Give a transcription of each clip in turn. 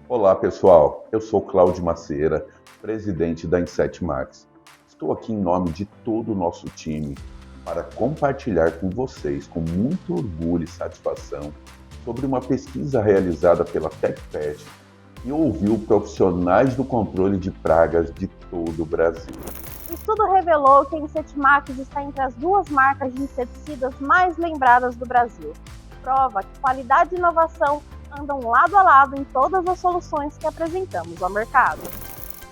Olá, pessoal. Eu sou Cláudio Macieira, presidente da Inset Max. Estou aqui em nome de todo o nosso time para compartilhar com vocês, com muito orgulho e satisfação, sobre uma pesquisa realizada pela TecPet e ouviu profissionais do controle de pragas de todo o Brasil. O estudo revelou que a Insetmax está entre as duas marcas de inseticidas mais lembradas do Brasil. Prova que qualidade e inovação andam lado a lado em todas as soluções que apresentamos ao mercado.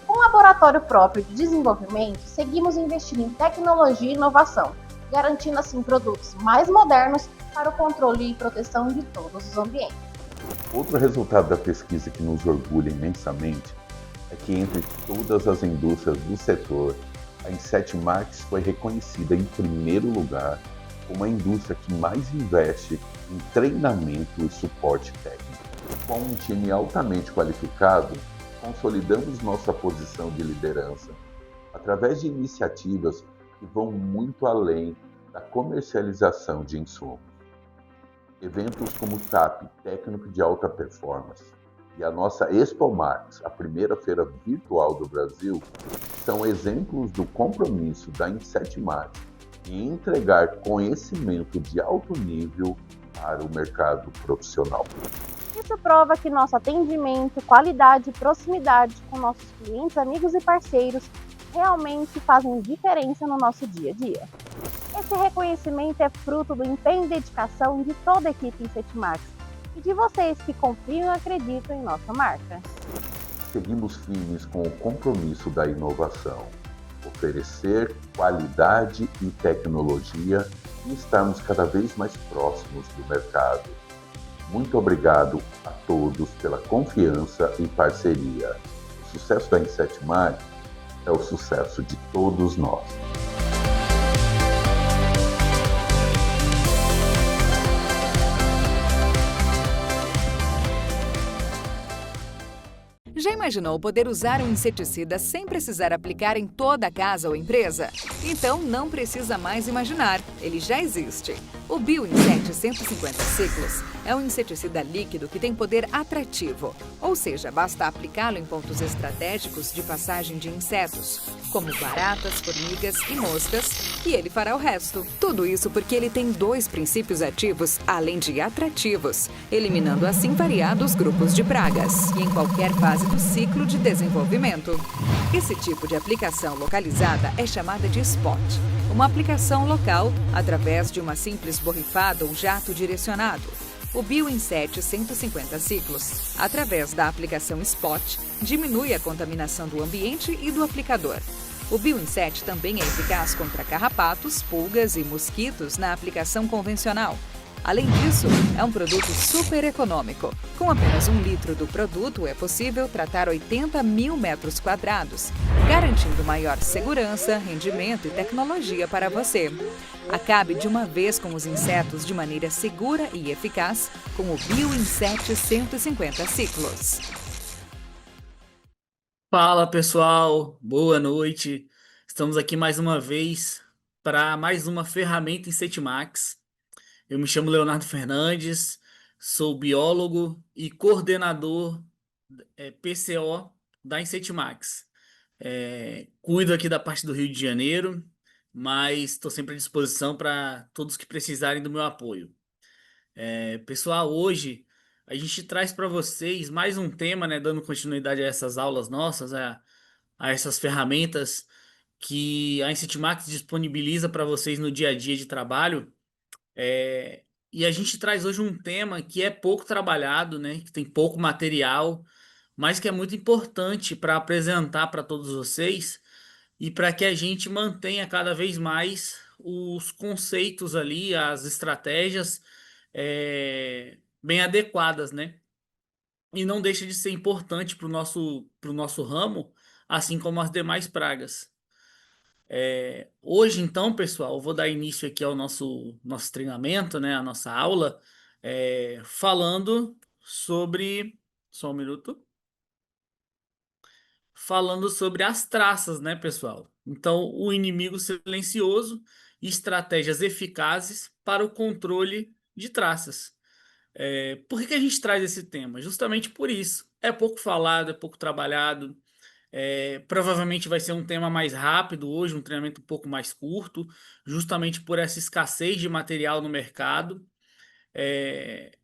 Com um laboratório próprio de desenvolvimento, seguimos investindo em tecnologia e inovação, garantindo assim produtos mais modernos para o controle e proteção de todos os ambientes. Outro resultado da pesquisa que nos orgulha imensamente é que entre todas as indústrias do setor, a Inset Max foi reconhecida em primeiro lugar como a indústria que mais investe em treinamento e suporte técnico. Com um time altamente qualificado, consolidamos nossa posição de liderança através de iniciativas que vão muito além da comercialização de insumos. Eventos como o TAP, Técnico de Alta Performance, e a nossa Expo Max, a primeira feira virtual do Brasil, são exemplos do compromisso da Inset Max em entregar conhecimento de alto nível para o mercado profissional. Isso prova que nosso atendimento, qualidade e proximidade com nossos clientes, amigos e parceiros realmente fazem diferença no nosso dia a dia. Esse reconhecimento é fruto do empenho e dedicação de toda a equipe Insetmax e de vocês que confiam e acreditam em nossa marca. Seguimos firmes com o compromisso da inovação, oferecer qualidade e tecnologia e estarmos cada vez mais próximos do mercado. Muito obrigado a todos pela confiança e parceria. O sucesso da Inset Max é o sucesso de todos nós. Já imaginou poder usar um inseticida sem precisar aplicar em toda a casa ou empresa? Então não precisa mais imaginar, ele já existe. O Bioinset 150 ciclos é um inseticida líquido que tem poder atrativo, ou seja, basta aplicá-lo em pontos estratégicos de passagem de insetos, como baratas, formigas e moscas, e ele fará o resto. Tudo isso porque ele tem 2 princípios ativos, além de atrativos, eliminando assim variados grupos de pragas, e em qualquer fase do ciclo de desenvolvimento. Esse tipo de aplicação localizada é chamada de spot, uma aplicação local através de uma simples borrifada ou jato direcionado. O Bioinset 150 ciclos, através da aplicação spot, diminui a contaminação do ambiente e do aplicador. O Bioinset também é eficaz contra carrapatos, pulgas e mosquitos na aplicação convencional. Além disso, é um produto super econômico. Com apenas 1 litro do produto, é possível tratar 80 mil metros quadrados, garantindo maior segurança, rendimento e tecnologia para você. Acabe de uma vez com os insetos de maneira segura e eficaz com o Bioinset 150 ciclos. Fala pessoal, boa noite. Estamos aqui mais uma vez para mais uma ferramenta Insetmax. Eu me chamo Leonardo Fernandes, sou biólogo e coordenador PCO da Insetmax. Cuido aqui da parte do Rio de Janeiro, mas estou sempre à disposição para todos que precisarem do meu apoio. Pessoal, hoje a gente traz para vocês mais um tema, né, dando continuidade a essas aulas nossas, a essas ferramentas que a Insetmax disponibiliza para vocês no dia a dia de trabalho. E a gente traz hoje um tema que é pouco trabalhado, né, que tem pouco material, mas que é muito importante para apresentar para todos vocês e para que a gente mantenha cada vez mais os conceitos ali, as estratégias bem adequadas, né? E não deixa de ser importante para o nosso ramo, assim como as demais pragas. Hoje, então, pessoal, eu vou dar início aqui ao nosso treinamento, né, a nossa aula, falando sobre. Só um minuto. Falando sobre as traças, né, pessoal? Então, o inimigo silencioso e estratégias eficazes para o controle de traças. Por que a gente traz esse tema? Justamente por isso, é pouco falado, é pouco trabalhado. Provavelmente vai ser um tema mais rápido hoje, um treinamento um pouco mais curto, justamente por essa escassez de material no mercado. É,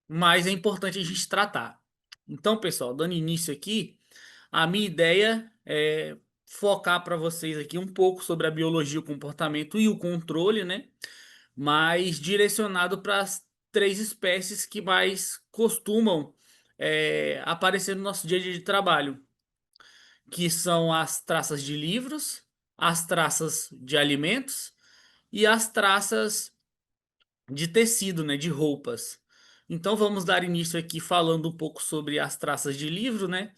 mas é importante a gente tratar. Então, pessoal, dando início aqui, a minha ideia é focar para vocês aqui um pouco sobre a biologia, o comportamento e o controle, né? Mas direcionado para as três espécies que mais costumam aparecer no nosso dia a dia de trabalho, que são as traças de livros, as traças de alimentos e as traças de tecido, né, de roupas. Então vamos dar início aqui falando um pouco sobre as traças de livro, né?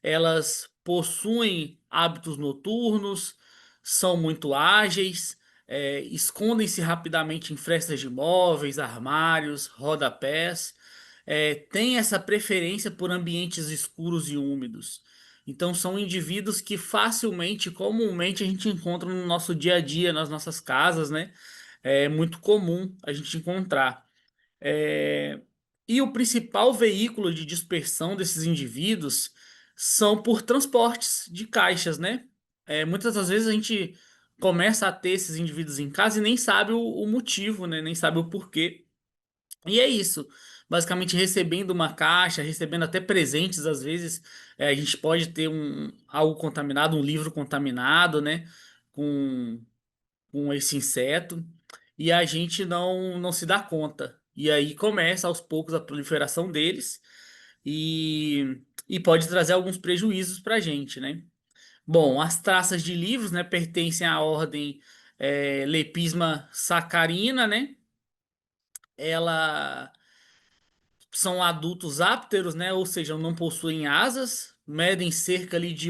Elas possuem hábitos noturnos, são muito ágeis, escondem-se rapidamente em frestas de móveis, armários, rodapés, têm essa preferência por ambientes escuros e úmidos. Então são indivíduos que facilmente, comumente a gente encontra no nosso dia a dia, nas nossas casas, né? É muito comum a gente encontrar. É, E o principal veículo de dispersão desses indivíduos são por transportes de caixas, né? Muitas das vezes a gente começa a ter esses indivíduos em casa e nem sabe o motivo, né? Nem sabe o porquê. E é isso. Basicamente recebendo uma caixa, recebendo até presentes, às vezes, a gente pode ter algo contaminado, um livro contaminado, né? Com esse inseto e a gente não se dá conta. E aí começa aos poucos a proliferação deles e pode trazer alguns prejuízos para a gente, né? Bom, as traças de livros, né, pertencem à ordem Lepisma sacarina, né? Ela são adultos ápteros, né? Ou seja, não possuem asas, medem cerca ali de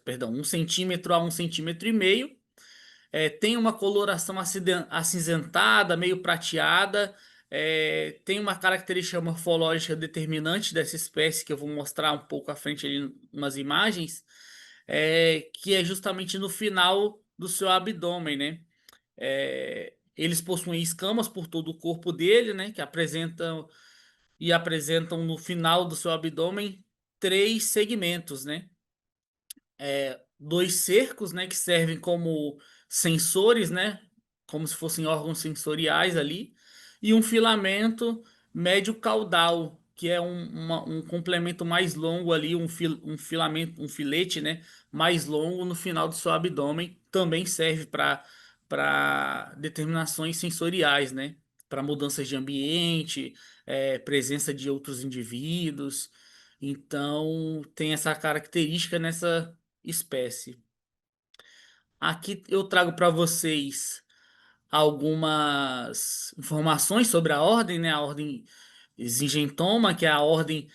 perdão, 1 centímetro a 1,5 centímetros. Tem uma coloração acinzentada, meio prateada. Tem uma característica morfológica determinante dessa espécie que eu vou mostrar um pouco à frente ali umas imagens, que é justamente no final do seu abdômen, né? Eles possuem escamas por todo o corpo dele, né? Que apresentam no final do seu abdômen três segmentos, né? Dois cercos, né, que servem como sensores, né, como se fossem órgãos sensoriais ali, e um filamento médio caudal, que é um complemento mais longo ali, um filamento, um filete, né, mais longo no final do seu abdômen, também serve para determinações sensoriais, né, para mudanças de ambiente, presença de outros indivíduos. Então, tem essa característica nessa espécie. Aqui eu trago para vocês algumas informações sobre a ordem, né? A ordem Zingentoma, que é a ordem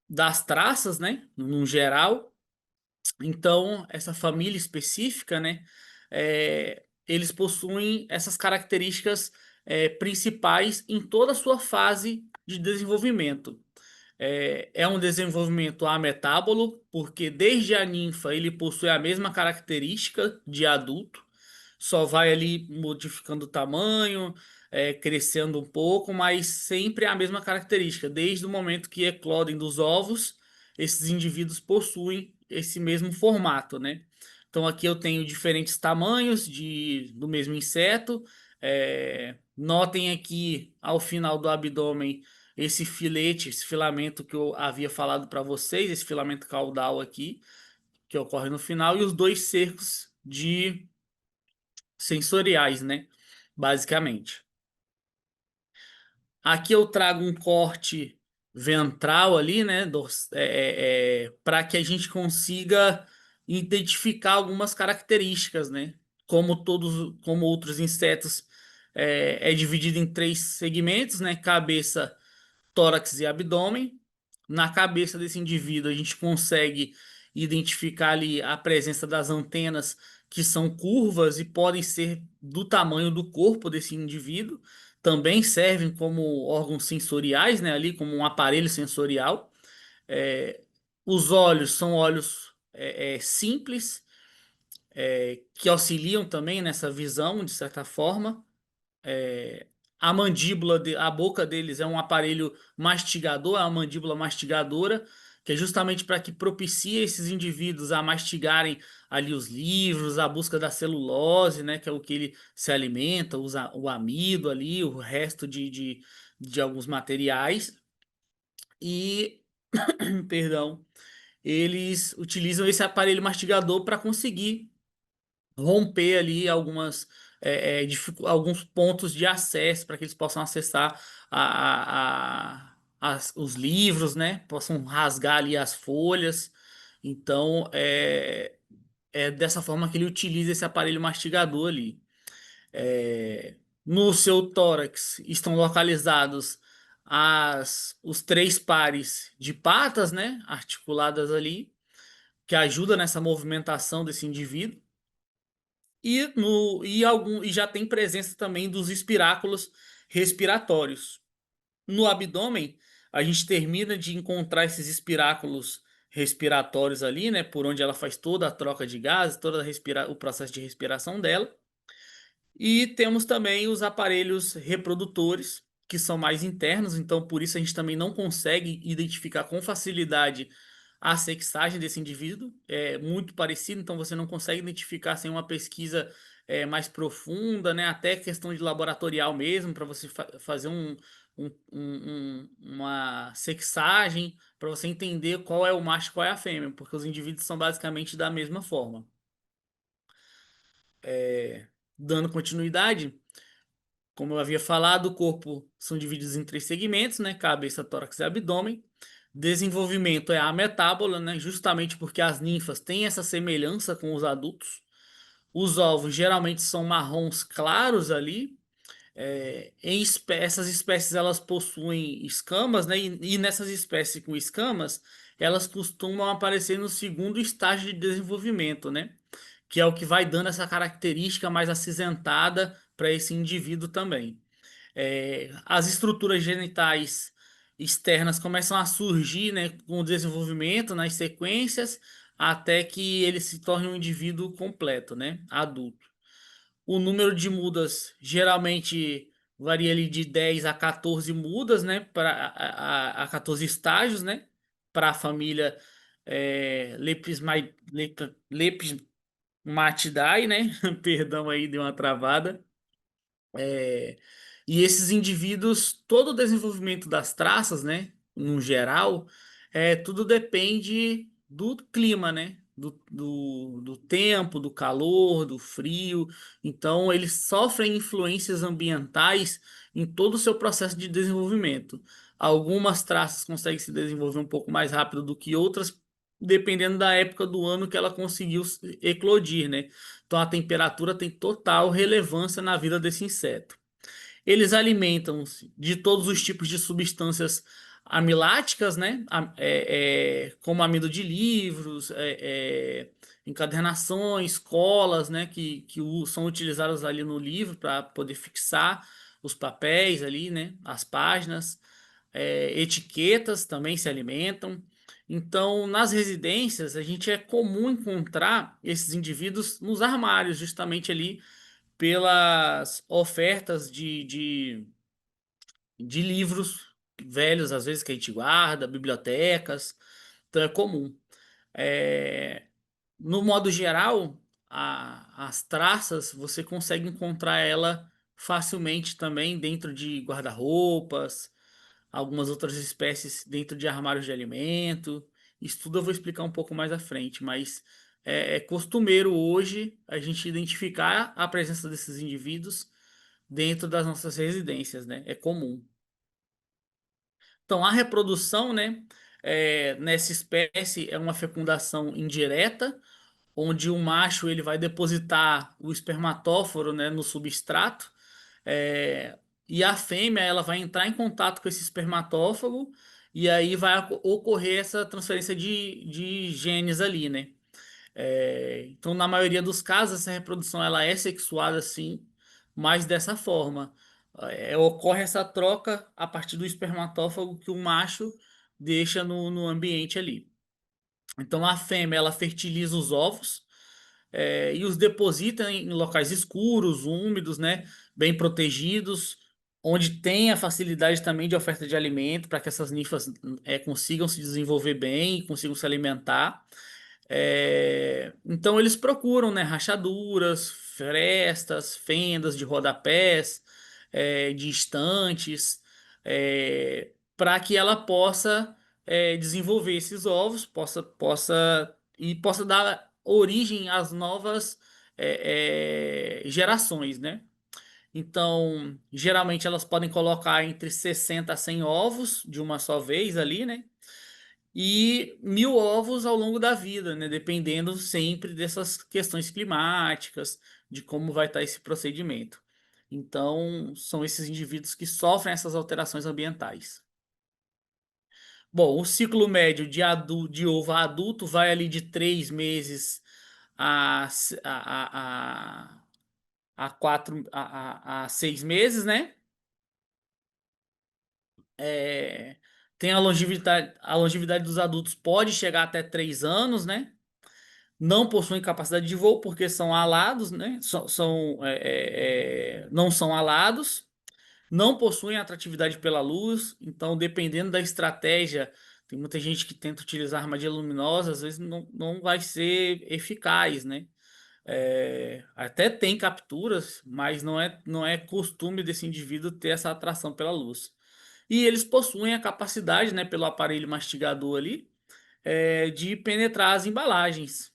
das traças, né? No geral. Então, essa família específica, né? Eles possuem essas características principais em toda a sua fase de desenvolvimento. É um desenvolvimento ametábolo, porque desde a ninfa ele possui a mesma característica de adulto, só vai ali modificando o tamanho, crescendo um pouco, mas sempre a mesma característica. Desde o momento que eclodem dos ovos, esses indivíduos possuem esse mesmo formato, né? Então aqui eu tenho diferentes tamanhos do mesmo inseto. Notem aqui ao final do abdômen esse filete, esse filamento que eu havia falado para vocês, esse filamento caudal aqui, que ocorre no final, e os dois cercos de sensoriais, né? Basicamente. Aqui eu trago um corte ventral ali, né? Para que a gente consiga identificar algumas características, né? Como outros insetos, é dividido em três segmentos, né? Cabeça, tórax e abdômen. Na cabeça desse indivíduo, a gente consegue identificar ali a presença das antenas que são curvas e podem ser do tamanho do corpo desse indivíduo. Também servem como órgãos sensoriais, né, ali como um aparelho sensorial. É, os olhos são olhos simples, que auxiliam também nessa visão, de certa forma. A mandíbula, a boca deles é um aparelho mastigador, é uma mandíbula mastigadora, que é justamente para que propicie esses indivíduos a mastigarem ali os livros, a busca da celulose, né, que é o que ele se alimenta, usa o amido ali, o resto de alguns materiais. E, perdão, eles utilizam esse aparelho mastigador para conseguir romper ali alguns pontos de acesso para que eles possam acessar os livros, né? Possam rasgar ali as folhas. Então, é dessa forma que ele utiliza esse aparelho mastigador ali. No seu tórax estão localizados os três pares de patas, né? Articuladas ali, que ajuda nessa movimentação desse indivíduo. E já tem presença também dos espiráculos respiratórios. No abdômen, a gente termina de encontrar esses espiráculos respiratórios ali, né, por onde ela faz toda a troca de gases, o processo de respiração dela. E temos também os aparelhos reprodutores, que são mais internos, então por isso a gente também não consegue identificar com facilidade a sexagem desse indivíduo. É muito parecido, então você não consegue identificar sem uma pesquisa mais profunda, né? Até questão de laboratorial mesmo, para você fazer uma sexagem, para você entender qual é o macho e qual é a fêmea, porque os indivíduos são basicamente da mesma forma. Dando continuidade. Como eu havia falado, o corpo são divididos em três segmentos, né? Cabeça, tórax e abdômen. Desenvolvimento é a metábola, né? Justamente porque as ninfas têm essa semelhança com os adultos. Os ovos geralmente são marrons claros ali. Essas espécies elas possuem escamas, né? E nessas espécies com escamas, elas costumam aparecer no segundo estágio de desenvolvimento, né? Que é o que vai dando essa característica mais acinzentada para esse indivíduo também. As estruturas genitais externas começam a surgir, né, com o desenvolvimento, nas sequências, até que ele se torne um indivíduo completo, né, adulto. O número de mudas geralmente varia ali de 10 a 14 mudas, né, a 14 estágios, né, para a família Lepidmatidae, né, perdão aí, deu uma travada. É, e esses indivíduos, todo o desenvolvimento das traças, né, no geral, tudo depende do clima, né, do tempo, do calor, do frio. Então, eles sofrem influências ambientais em todo o seu processo de desenvolvimento. Algumas traças conseguem se desenvolver um pouco mais rápido do que outras, dependendo da época do ano que ela conseguiu eclodir, né? Então a temperatura tem total relevância na vida desse inseto. Eles alimentam-se de todos os tipos de substâncias amiláticas, né? Como amido de livros, encadernações, colas, né? Que são utilizadas ali no livro para poder fixar os papéis ali, né? As páginas. Etiquetas também se alimentam. Então, nas residências, a gente é comum encontrar esses indivíduos nos armários, justamente ali pelas ofertas de livros velhos, às vezes que a gente guarda, bibliotecas, então é comum. É, no modo geral, as traças você consegue encontrar ela facilmente também dentro de guarda-roupas, algumas outras espécies dentro de armários de alimento. Isso tudo eu vou explicar um pouco mais à frente, mas é costumeiro hoje a gente identificar a presença desses indivíduos dentro das nossas residências, né? É comum. Então, a reprodução, né, nessa espécie é uma fecundação indireta, onde o macho ele vai depositar o espermatóforo, né, no substrato, é, e a fêmea ela vai entrar em contato com esse espermatófago e aí vai ocorrer essa transferência de genes ali, né? Então, na maioria dos casos, essa reprodução ela é sexuada, sim, mas dessa forma. Ocorre essa troca a partir do espermatófago que o macho deixa no ambiente ali. Então, a fêmea ela fertiliza os ovos e os deposita em locais escuros, úmidos, né, bem protegidos, onde tem a facilidade também de oferta de alimento para que essas ninfas consigam se desenvolver bem e consigam se alimentar. Então eles procuram, né, rachaduras, frestas, fendas de rodapés, de estantes, para que ela possa desenvolver esses ovos, possa dar origem às novas gerações, né? Então, geralmente elas podem colocar entre 60 a 100 ovos de uma só vez ali, né? E 1.000 ovos ao longo da vida, né? Dependendo sempre dessas questões climáticas, de como vai estar esse procedimento. Então, são esses indivíduos que sofrem essas alterações ambientais. Bom, o ciclo médio de ovo a adulto vai ali de 3 meses a, a 6 meses, né? É, tem a longevidade dos adultos pode chegar até 3 anos, né? Não possuem capacidade de voo porque são alados, né? Não são alados, não possuem atratividade pela luz, então dependendo da estratégia, tem muita gente que tenta utilizar armadilha luminosa, às vezes não vai ser eficaz, né? Até tem capturas, mas não é costume desse indivíduo ter essa atração pela luz. E eles possuem a capacidade, né, pelo aparelho mastigador ali, de penetrar as embalagens.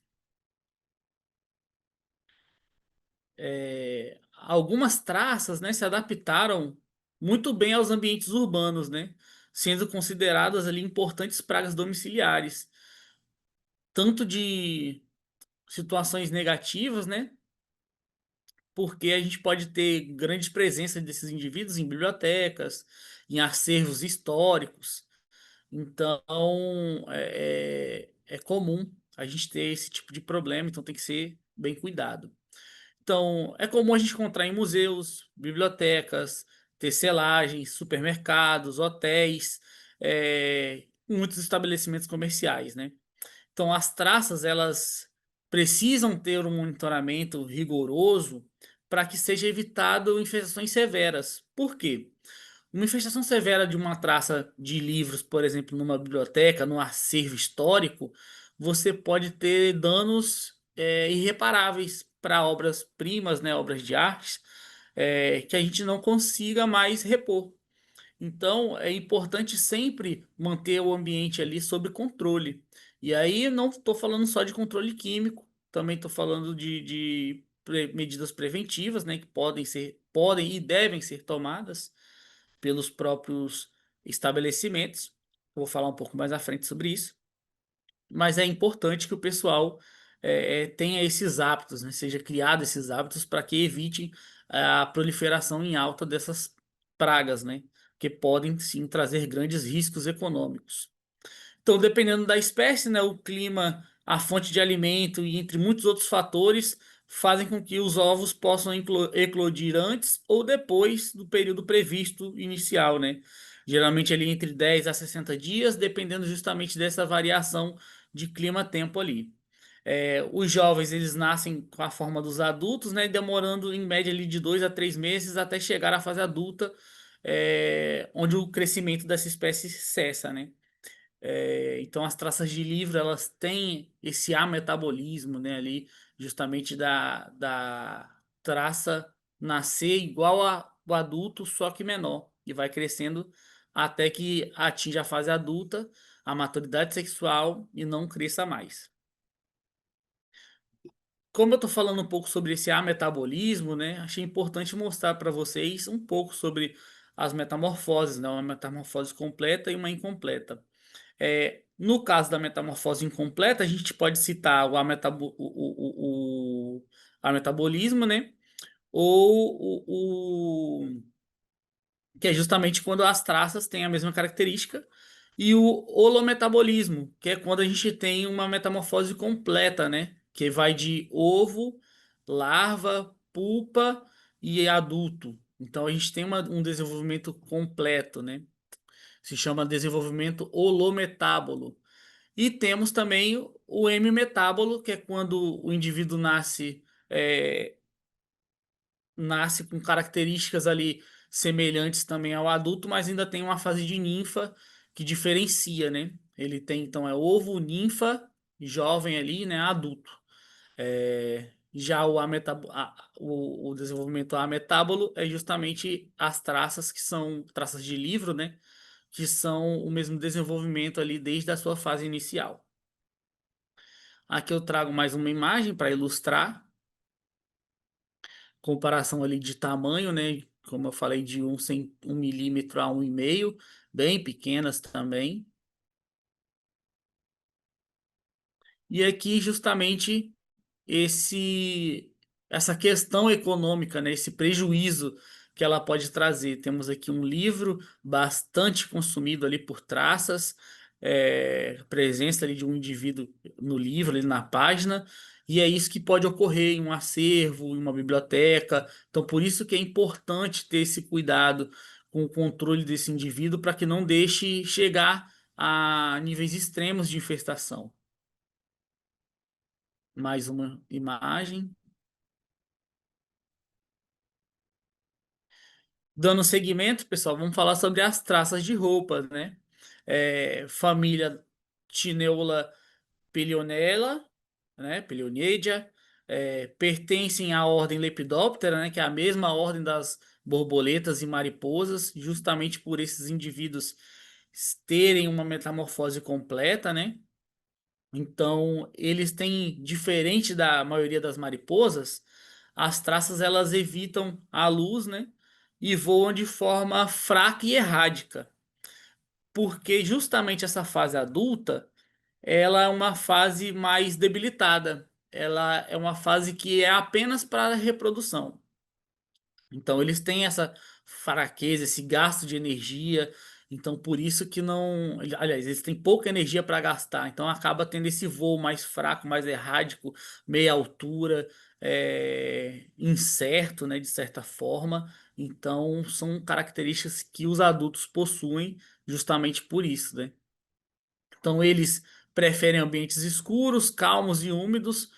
Algumas traças, né, se adaptaram muito bem aos ambientes urbanos, né, sendo consideradas ali importantes pragas domiciliares, tanto de situações negativas, né, porque a gente pode ter grande presença desses indivíduos em bibliotecas, em acervos históricos. Então, é comum a gente ter esse tipo de problema, então tem que ser bem cuidado. Então, é comum a gente encontrar em museus, bibliotecas, tecelagens, supermercados, hotéis, muitos estabelecimentos comerciais, né? Então, as traças, elas precisam ter um monitoramento rigoroso para que seja evitado infestações severas. Por quê? Uma infestação severa de uma traça de livros, por exemplo, numa biblioteca, num acervo histórico, você pode ter danos irreparáveis para obras-primas, né, obras de arte, que a gente não consiga mais repor. Então, é importante sempre manter o ambiente ali sob controle. E aí, não estou falando só de controle químico, também estou falando de medidas preventivas, né, que podem e devem ser tomadas pelos próprios estabelecimentos. Vou falar um pouco mais à frente sobre isso. Mas é importante que o pessoal tenha esses hábitos, né? Seja criado esses hábitos para que evitem a proliferação em alta dessas pragas, né? Que podem sim trazer grandes riscos econômicos. Então, dependendo da espécie, né, o clima, a fonte de alimento e entre muitos outros fatores fazem com que os ovos possam eclodir antes ou depois do período previsto inicial, né? Geralmente ali entre 10 a 60 dias, dependendo justamente dessa variação de clima-tempo ali. Os jovens eles nascem com a forma dos adultos, né, demorando em média ali de 2 a 3 meses até chegar à fase adulta, onde o crescimento dessa espécie cessa, né? Então as traças de livro elas têm esse ametabolismo, né, ali justamente da traça nascer igual ao adulto, só que menor, e vai crescendo até que atinja a fase adulta, a maturidade sexual e não cresça mais. Como eu estou falando um pouco sobre esse ametabolismo, né, achei importante mostrar para vocês um pouco sobre as metamorfoses, né, uma metamorfose completa e uma incompleta. No caso da metamorfose incompleta, a gente pode citar o ametabolismo, né? Ou que é justamente quando as traças têm a mesma característica, e o holometabolismo, que é quando a gente tem uma metamorfose completa, né? Que vai de ovo, larva, pupa e adulto. Então a gente tem um desenvolvimento completo, né? Se chama desenvolvimento holometábolo. E temos também o hemimetábolo, que é quando o indivíduo nasce com características ali semelhantes também ao adulto, mas ainda tem uma fase de ninfa que diferencia, né? Ele tem, então, ovo, ninfa, jovem ali, né? Adulto. Já o desenvolvimento ametábolo é justamente as traças que são traças de livro, né? Que são o mesmo desenvolvimento ali desde a sua fase inicial. Aqui eu trago mais uma imagem para ilustrar comparação ali de tamanho, né? Como eu falei, de 1 milímetro a 1,5, bem pequenas também. E aqui justamente esse essa questão econômica, né, esse prejuízo que ela pode trazer. Temos aqui um livro bastante consumido ali por traças, presença ali de um indivíduo no livro, ali na página, e é isso que pode ocorrer em um acervo, em uma biblioteca. Então, por isso que é importante ter esse cuidado com o controle desse indivíduo para que não deixe chegar a níveis extremos de infestação. Mais uma imagem. Dando seguimento, pessoal, vamos falar sobre as traças de roupas, né? Família Tineola Pilionella, né? Pilionedia, pertencem à ordem Lepidoptera, né? Que é a mesma ordem das borboletas e mariposas, justamente por esses indivíduos terem uma metamorfose completa, né? Então, eles têm, diferente da maioria das mariposas, as traças elas evitam a luz, né? E voam de forma fraca e errática, porque justamente essa fase adulta, ela é uma fase mais debilitada. Ela é uma fase que é apenas para reprodução. Então eles têm essa fraqueza, esse gasto de energia. Então por isso que não, aliás, eles têm pouca energia para gastar. Então acaba tendo esse voo mais fraco, mais errático, meia altura, incerto, né, de certa forma. Então são características que os adultos possuem justamente por isso, né? Então eles preferem ambientes escuros, calmos e úmidos,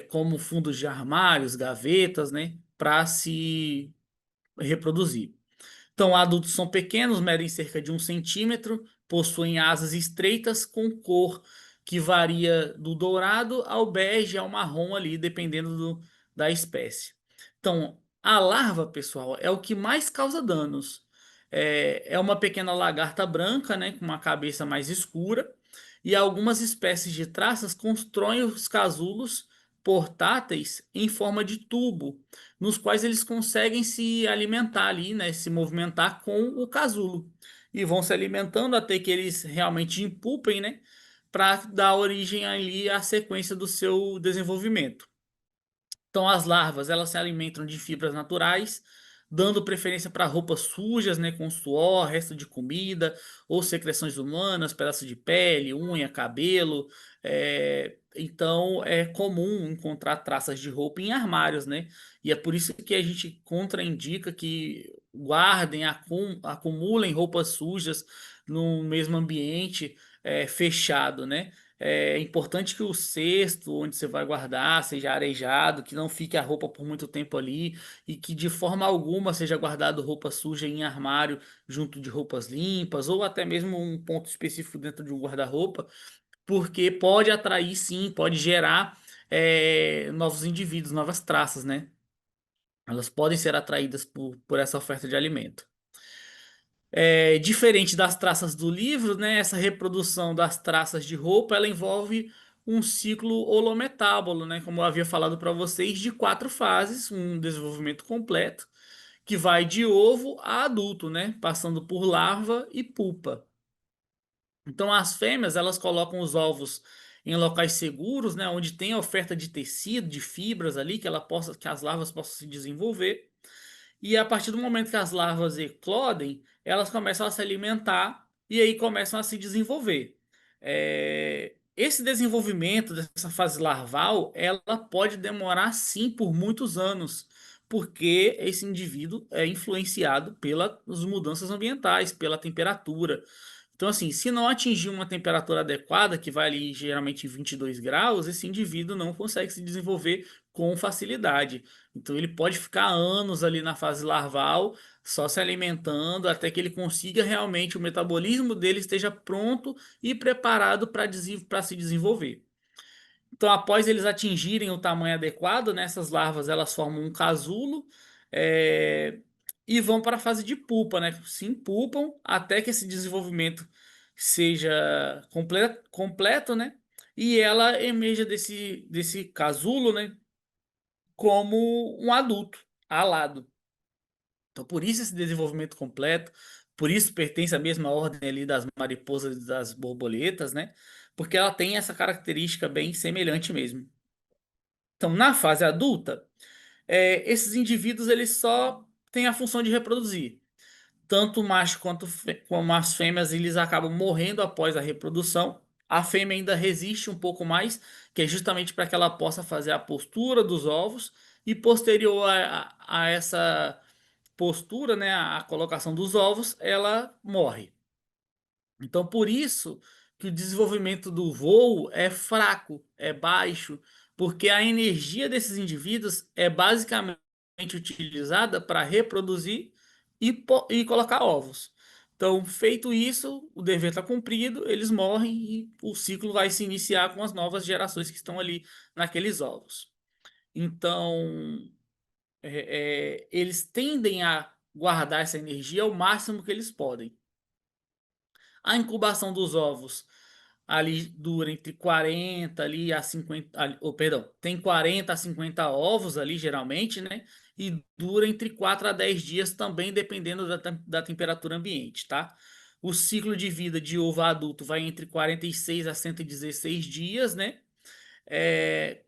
como fundos de armários, gavetas, né, para se reproduzir. Então, adultos são pequenos, medem cerca de 1 centímetro, possuem asas estreitas com cor que varia do dourado ao bege ao marrom ali, dependendo da espécie. Então, a larva, pessoal, é o que mais causa danos. É uma pequena lagarta branca, né, com uma cabeça mais escura, e algumas espécies de traças constroem os casulos portáteis em forma de tubo, nos quais eles conseguem se alimentar ali, né, se movimentar com o casulo. E vão se alimentando até que eles realmente empupem, né, para dar origem ali à sequência do seu desenvolvimento. Então as larvas, elas se alimentam de fibras naturais, dando preferência para roupas sujas, né, com suor, resto de comida, ou secreções humanas, pedaço de pele, unha, cabelo. Então é comum encontrar traças de roupa em armários, né? E é por isso que a gente contraindica que guardem, acumulem roupas sujas no mesmo ambiente fechado, né? É importante que o cesto onde você vai guardar seja arejado, que não fique a roupa por muito tempo ali e que de forma alguma seja guardado roupa suja em armário junto de roupas limpas ou até mesmo um ponto específico dentro de um guarda-roupa, porque pode atrair sim, pode gerar novos indivíduos, novas traças, né? Elas podem ser atraídas por essa oferta de alimento. Diferente das traças do livro, né, essa reprodução das traças de roupa, ela envolve um ciclo holometábolo, né, como eu havia falado para vocês, de 4 fases, um desenvolvimento completo, que vai de ovo a adulto, né, passando por larva e pupa. Então as fêmeas, elas colocam os ovos em locais seguros, né, onde tem a oferta de tecido, de fibras ali, que as larvas possam se desenvolver. E a partir do momento que as larvas eclodem, elas começam a se alimentar e aí começam a se desenvolver. Esse desenvolvimento dessa fase larval, ela pode demorar sim por muitos anos, porque esse indivíduo é influenciado pelas mudanças ambientais, pela temperatura. Então, assim, se não atingir uma temperatura adequada, que vai ali geralmente 22 graus, esse indivíduo não consegue se desenvolver com facilidade. Então, ele pode ficar anos ali na fase larval só se alimentando até que ele consiga realmente o metabolismo dele esteja pronto e preparado para se desenvolver. Então, após eles atingirem o tamanho adequado, né, essas larvas elas formam um casulo, é, e vão para a fase de pupa, né? Se empupam até que esse desenvolvimento seja completo, né? E ela emerja desse casulo, né? Como um adulto alado. Então, por isso esse desenvolvimento completo, por isso pertence à mesma ordem ali das mariposas e das borboletas, né? Porque ela tem essa característica bem semelhante mesmo. Então, na fase adulta, esses indivíduos eles só têm a função de reproduzir. Tanto o macho como as fêmeas eles acabam morrendo após a reprodução. A fêmea ainda resiste um pouco mais, que é justamente para que ela possa fazer a postura dos ovos e posterior a essa postura, né, a colocação dos ovos, ela morre. Então, por isso que o desenvolvimento do voo é fraco, é baixo, porque a energia desses indivíduos é basicamente utilizada para reproduzir e colocar ovos. Então, feito isso, o dever está cumprido, eles morrem e o ciclo vai se iniciar com as novas gerações que estão ali naqueles ovos. Então, eles tendem a guardar essa energia ao máximo que eles podem. A incubação dos ovos ali dura entre 40 ali a 50, perdão, tem 40 a 50 ovos ali geralmente, né? E dura entre 4 a 10 dias também, dependendo da temperatura ambiente, tá? O ciclo de vida de ovo adulto vai entre 46 a 116 dias, né?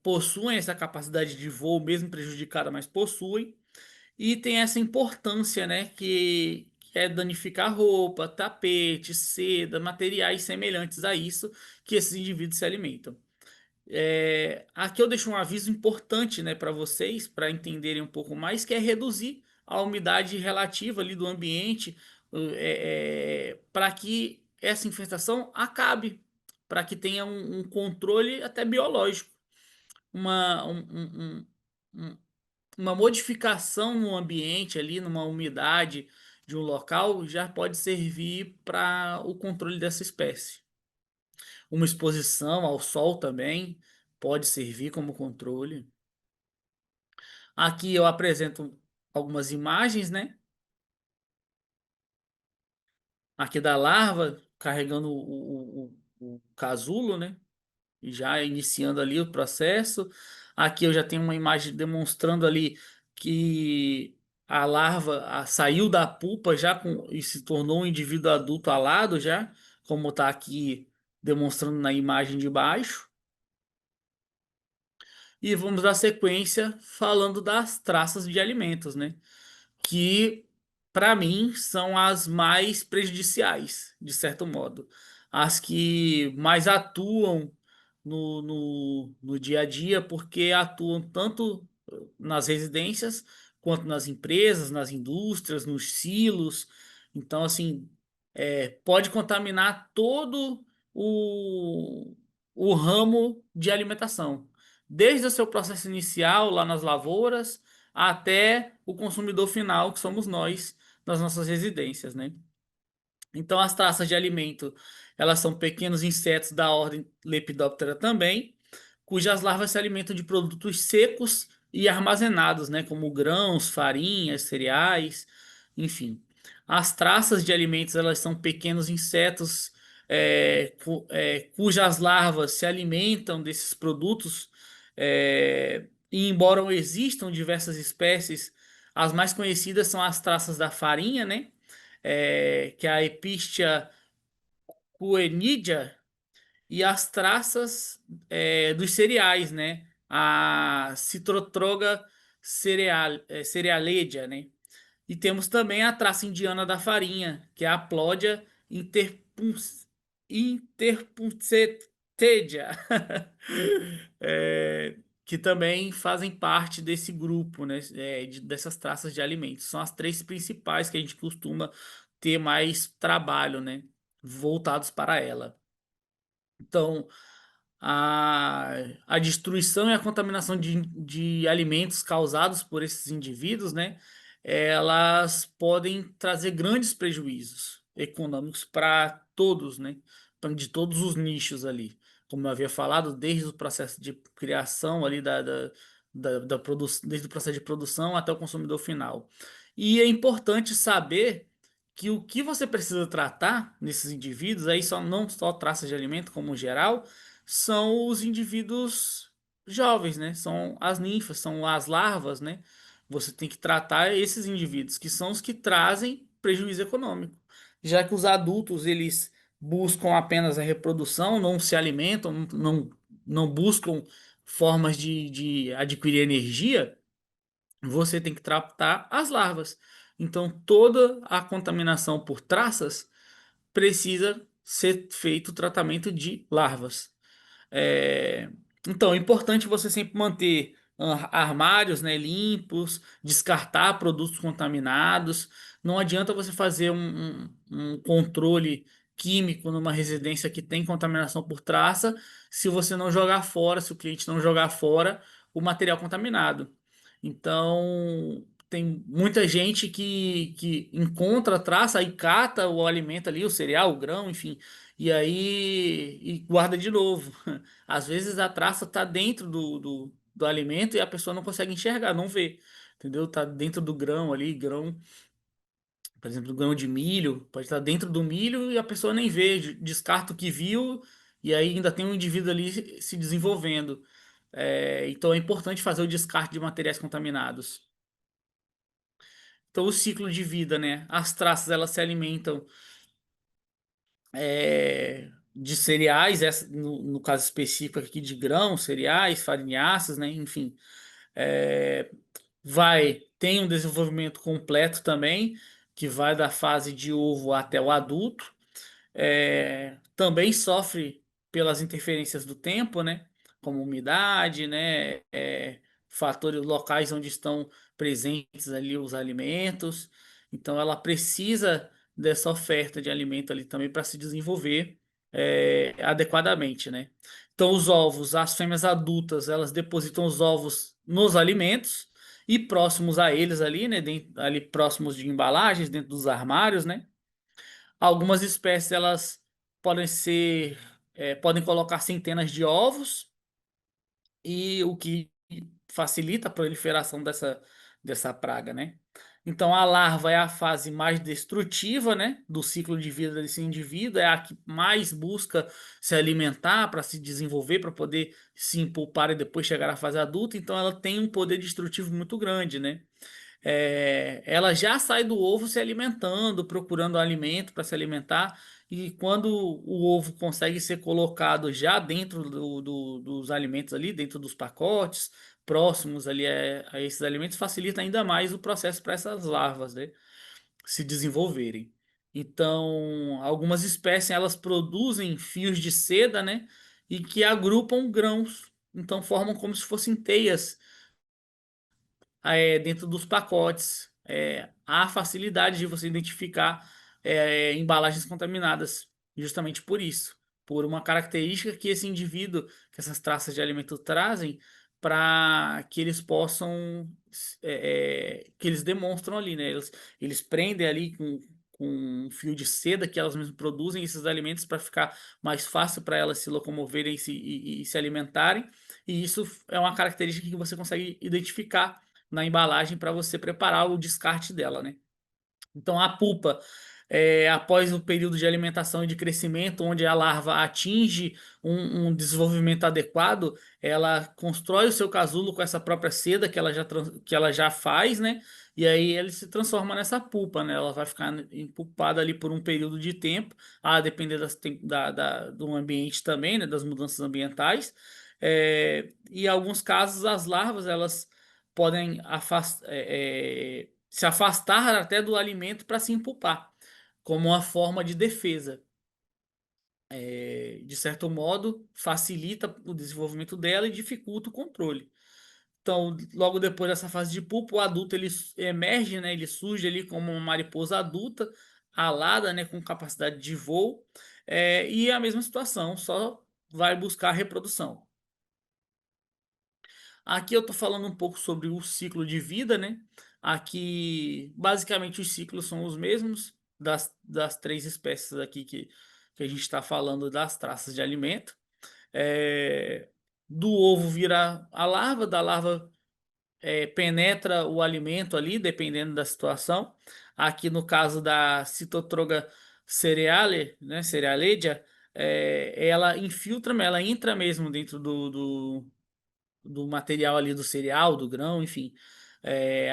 Possuem essa capacidade de voo, mesmo prejudicada, mas possuem. E tem essa importância, né, que é danificar roupa, tapete, seda, materiais semelhantes a isso que esses indivíduos se alimentam. Aqui eu deixo um aviso importante, né, para vocês, para entenderem um pouco mais, que é reduzir a umidade relativa ali do ambiente, para que essa infestação acabe, para que tenha um controle até biológico, uma, um, uma modificação no ambiente ali, numa umidade de um local, já pode servir para o controle dessa espécie. Uma exposição ao sol também pode servir como controle. Aqui eu apresento algumas imagens, né? Aqui da larva carregando o casulo, né? E já iniciando ali o processo. Aqui eu já tenho uma imagem demonstrando ali que a larva saiu da pupa já e se tornou um indivíduo adulto alado já, como está aqui demonstrando na imagem de baixo. E vamos dar sequência falando das traças de alimentos, né? Que para mim são as mais prejudiciais, de certo modo. As que mais atuam no dia a dia, porque atuam tanto nas residências quanto nas empresas, nas indústrias, nos silos. Então, assim, pode contaminar todo o, o ramo de alimentação, desde o seu processo inicial lá nas lavouras até o consumidor final, que somos nós, nas nossas residências, né? Então, as traças de alimento, elas são pequenos insetos da ordem Lepidoptera também, cujas larvas se alimentam de produtos secos e armazenados, né, como grãos, farinhas, cereais, enfim. As traças de alimentos, elas são pequenos insetos cujas larvas se alimentam desses produtos, e embora existam diversas espécies, as mais conhecidas são as traças da farinha, né? Que é a Epistia Coenidia, e as traças dos cereais, né? A Citrotroga cerealedia, né? E temos também a traça indiana da farinha, que é a Plodia interpunctedia, que também fazem parte desse grupo, né? Dessas traças de alimentos. São as três principais que a gente costuma ter mais trabalho, né? Voltados para ela. Então, a, a destruição e a contaminação de alimentos causados por esses indivíduos, né? elas podem trazer grandes prejuízos econômicos para todos, né? De todos os nichos ali. Como eu havia falado, desde o processo de criação ali desde o processo de produção até o consumidor final. E é importante saber que o que você precisa tratar nesses indivíduos, aí só, não só traças de alimento como geral, são os indivíduos jovens, né? São as ninfas, são as larvas, né? Você tem que tratar esses indivíduos, que são os que trazem prejuízo econômico. Já que os adultos, eles buscam apenas a reprodução, não se alimentam, não buscam formas de adquirir energia, você tem que tratar as larvas. Então, toda a contaminação por traças precisa ser feito o tratamento de larvas. É, Então, é importante você sempre manter armários, né, limpos, descartar produtos contaminados. Não adianta você fazer um controle químico numa residência que tem contaminação por traça se você não jogar fora, se o cliente não jogar fora o material contaminado. Então, tem muita gente que encontra traça e cata o alimento ali, o cereal, o grão, enfim, e aí e guarda de novo. Às vezes a traça tá dentro do alimento e a pessoa não consegue enxergar, não vê. Entendeu? Tá dentro do grão ali, grão, por exemplo, do grão de milho, pode estar dentro do milho e a pessoa nem vê, descarta o que viu e aí ainda tem um indivíduo ali se desenvolvendo. Então é importante fazer o descarte de materiais contaminados. Então o ciclo de vida, né? As traças elas se alimentam de cereais, no caso específico aqui de grãos, cereais, farinhaças, né? Enfim, é, tem um desenvolvimento completo também, que vai da fase de ovo até o adulto. Também sofre pelas interferências do tempo, né? Como umidade, né? Fatores locais onde estão presentes ali os alimentos. Então ela precisa dessa oferta de alimento ali também para se desenvolver adequadamente, né? Então os ovos, as fêmeas adultas, elas depositam os ovos nos alimentos e próximos a eles ali, né? Ali próximos de embalagens, dentro dos armários, né? Algumas espécies elas podem colocar centenas de ovos e o que facilita a proliferação dessa praga, né? Então a larva é a fase mais destrutiva, né, do ciclo de vida desse indivíduo, é a que mais busca se alimentar para se desenvolver, para poder se empulpar e depois chegar à fase adulta. Então ela tem um poder destrutivo muito grande, né? Ela já sai do ovo se alimentando, procurando alimento para se alimentar, e quando o ovo consegue ser colocado já dentro dos alimentos ali, dentro dos pacotes, próximos ali a esses alimentos, facilita ainda mais o processo para essas larvas, né, se desenvolverem. Então, algumas espécies elas produzem fios de seda, né, e que agrupam grãos, então formam como se fossem teias dentro dos pacotes. Há facilidade de você identificar embalagens contaminadas, justamente por isso, por uma característica que esse indivíduo, que essas traças de alimento trazem, para que eles possam, que eles demonstram ali, né? Eles prendem ali com um fio de seda que elas mesmas produzem esses alimentos para ficar mais fácil para elas se locomoverem e se alimentarem. E isso é uma característica que você consegue identificar na embalagem para você preparar o descarte dela, né? Então a pupa, após o período de alimentação e de crescimento, onde a larva atinge um desenvolvimento adequado, ela constrói o seu casulo com essa própria seda que ela já faz, né? E aí ele se transforma nessa pupa, né? Ela vai ficar empulpada ali por um período de tempo, a depender do ambiente também, né? Das mudanças ambientais. E em alguns casos as larvas elas podem se afastar até do alimento para se empupar, como uma forma de defesa. De certo modo, facilita o desenvolvimento dela e dificulta o controle. Então, logo depois dessa fase de pupa, o adulto ele emerge, né? Ele surge ali como uma mariposa adulta, alada, né? Com capacidade de voo, e é a mesma situação, só vai buscar a reprodução. Aqui eu estou falando um pouco sobre o ciclo de vida, né? Aqui, basicamente, os ciclos são os mesmos das três espécies aqui que a gente está falando das traças de alimento. É, do ovo vira a larva, da larva penetra o alimento ali, dependendo da situação. Aqui no caso da Citotroga cereale, né, cerealedia, ela infiltra, ela entra mesmo dentro do material ali do cereal, do grão, enfim.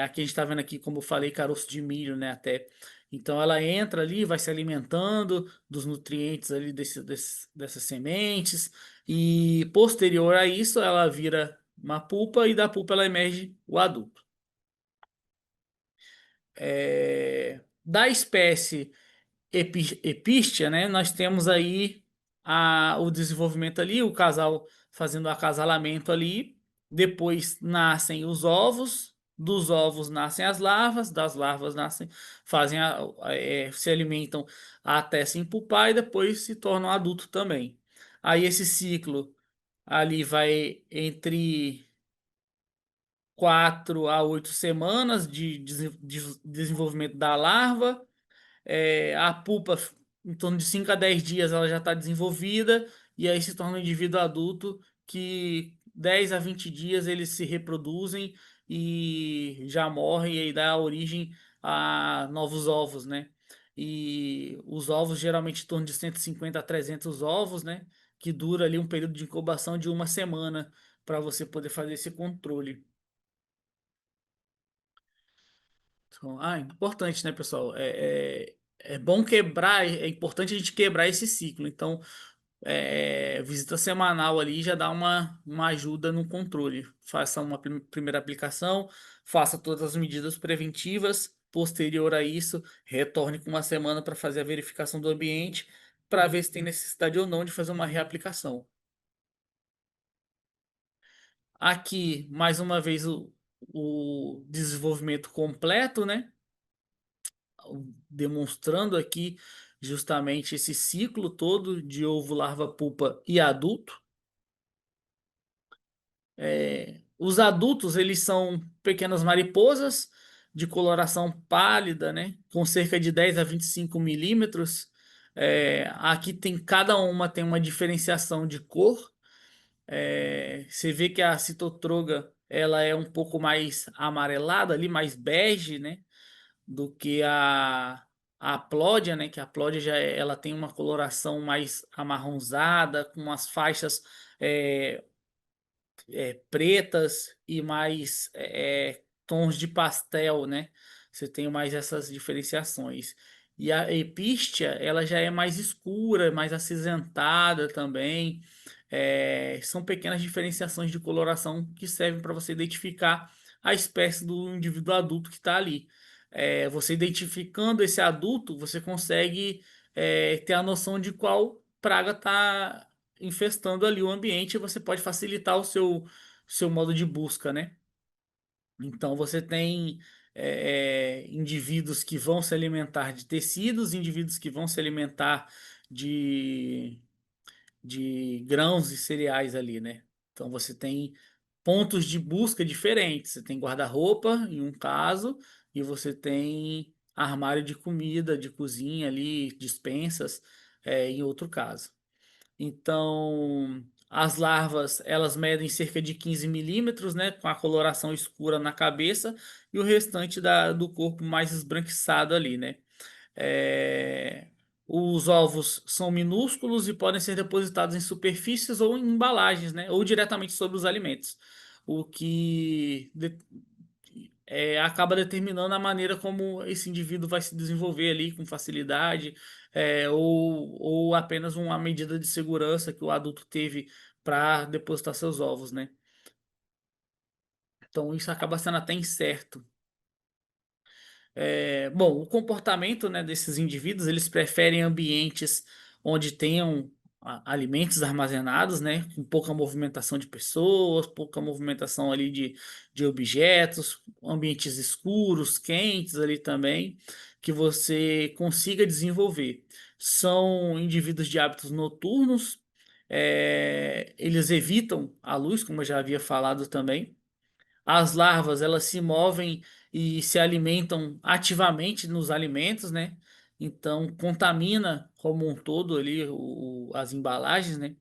Aqui a gente está vendo aqui, como eu falei, caroço de milho, né, até. Então ela entra ali, vai se alimentando dos nutrientes ali dessas sementes e posterior a isso ela vira uma pupa e da pupa ela emerge o adulto. Da espécie epístea, né? Nós temos aí o desenvolvimento ali, o casal fazendo o acasalamento ali. Depois nascem os ovos, dos ovos nascem as larvas, das larvas nascem, se alimentam até se empupar e depois se tornam adulto também. Aí esse ciclo ali vai entre 4 a 8 semanas de desenvolvimento da larva. A pupa, em torno de 5 a 10 dias, ela já está desenvolvida, e aí se torna um indivíduo adulto que 10 a 20 dias eles se reproduzem e já morrem, e aí dá origem a novos ovos, né? E os ovos geralmente em torno de 150 a 300 ovos, né? Que dura ali um período de incubação de uma semana para você poder fazer esse controle. Então, importante, né, pessoal? É bom quebrar, é importante a gente quebrar esse ciclo. Então, visita semanal ali já dá uma ajuda no controle. Faça uma primeira aplicação, faça todas as medidas preventivas. Posterior a isso, retorne com uma semana para fazer a verificação do ambiente, para ver se tem necessidade ou não de fazer uma reaplicação. Aqui, mais uma vez, o desenvolvimento completo, né? Demonstrando aqui justamente esse ciclo todo de ovo, larva, pupa e adulto. Os adultos, eles são pequenas mariposas de coloração pálida, né? Com cerca de 10 a 25 milímetros. Aqui cada uma tem uma diferenciação de cor. Você vê que a citotroga ela é um pouco mais amarelada ali, mais bege, né? Do que a Plódia, né? Que a Plódia ela tem uma coloração mais amarronzada, com umas faixas é, pretas e mais tons de pastel, né? Você tem mais essas diferenciações. E a epístea, ela já é mais escura, mais acinzentada também. São pequenas diferenciações de coloração que servem para você identificar a espécie do indivíduo adulto que está ali. Você identificando esse adulto, você consegue ter a noção de qual praga está infestando ali o ambiente, você pode facilitar o seu modo de busca, né? Então você tem indivíduos que vão se alimentar de tecidos, indivíduos que vão se alimentar de, de grãos e cereais ali, né? Então você tem pontos de busca diferentes. Você tem guarda-roupa em um caso, e você tem armário de comida, de cozinha ali, dispensas, em outro caso. Então, as larvas, elas medem cerca de 15 milímetros, né, com a coloração escura na cabeça e o restante do corpo mais esbranquiçado ali, né? Os ovos são minúsculos e podem ser depositados em superfícies ou em embalagens, né, ou diretamente sobre os alimentos, o que acaba determinando a maneira como esse indivíduo vai se desenvolver ali com facilidade, ou apenas uma medida de segurança que o adulto teve para depositar seus ovos, né? Então isso acaba sendo até incerto. Bom, o comportamento, né, desses indivíduos, eles preferem ambientes onde tenham alimentos armazenados, né, com pouca movimentação de pessoas, pouca movimentação ali de objetos, ambientes escuros, quentes ali também, que você consiga desenvolver. São indivíduos de hábitos noturnos, eles evitam a luz, como eu já havia falado também. As larvas, elas se movem e se alimentam ativamente nos alimentos, né? Então contamina como um todo ali as embalagens, né?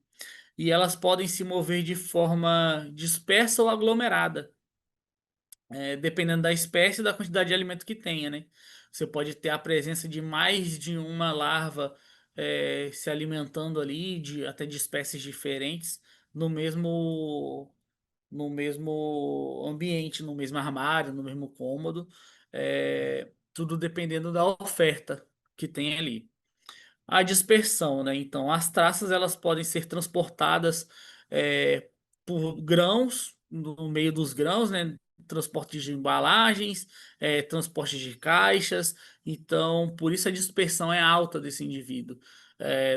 E elas podem se mover de forma dispersa ou aglomerada, dependendo da espécie e da quantidade de alimento que tenha, né? Você pode ter a presença de mais de uma larva se alimentando ali, até de espécies diferentes, no mesmo, no mesmo ambiente, no mesmo armário, no mesmo cômodo, tudo dependendo da oferta que tem ali. A dispersão, né? Então, as traças elas podem ser transportadas é, por grãos, no meio dos grãos, né? Transporte de embalagens, transporte de caixas. Então, por isso a dispersão é alta desse indivíduo.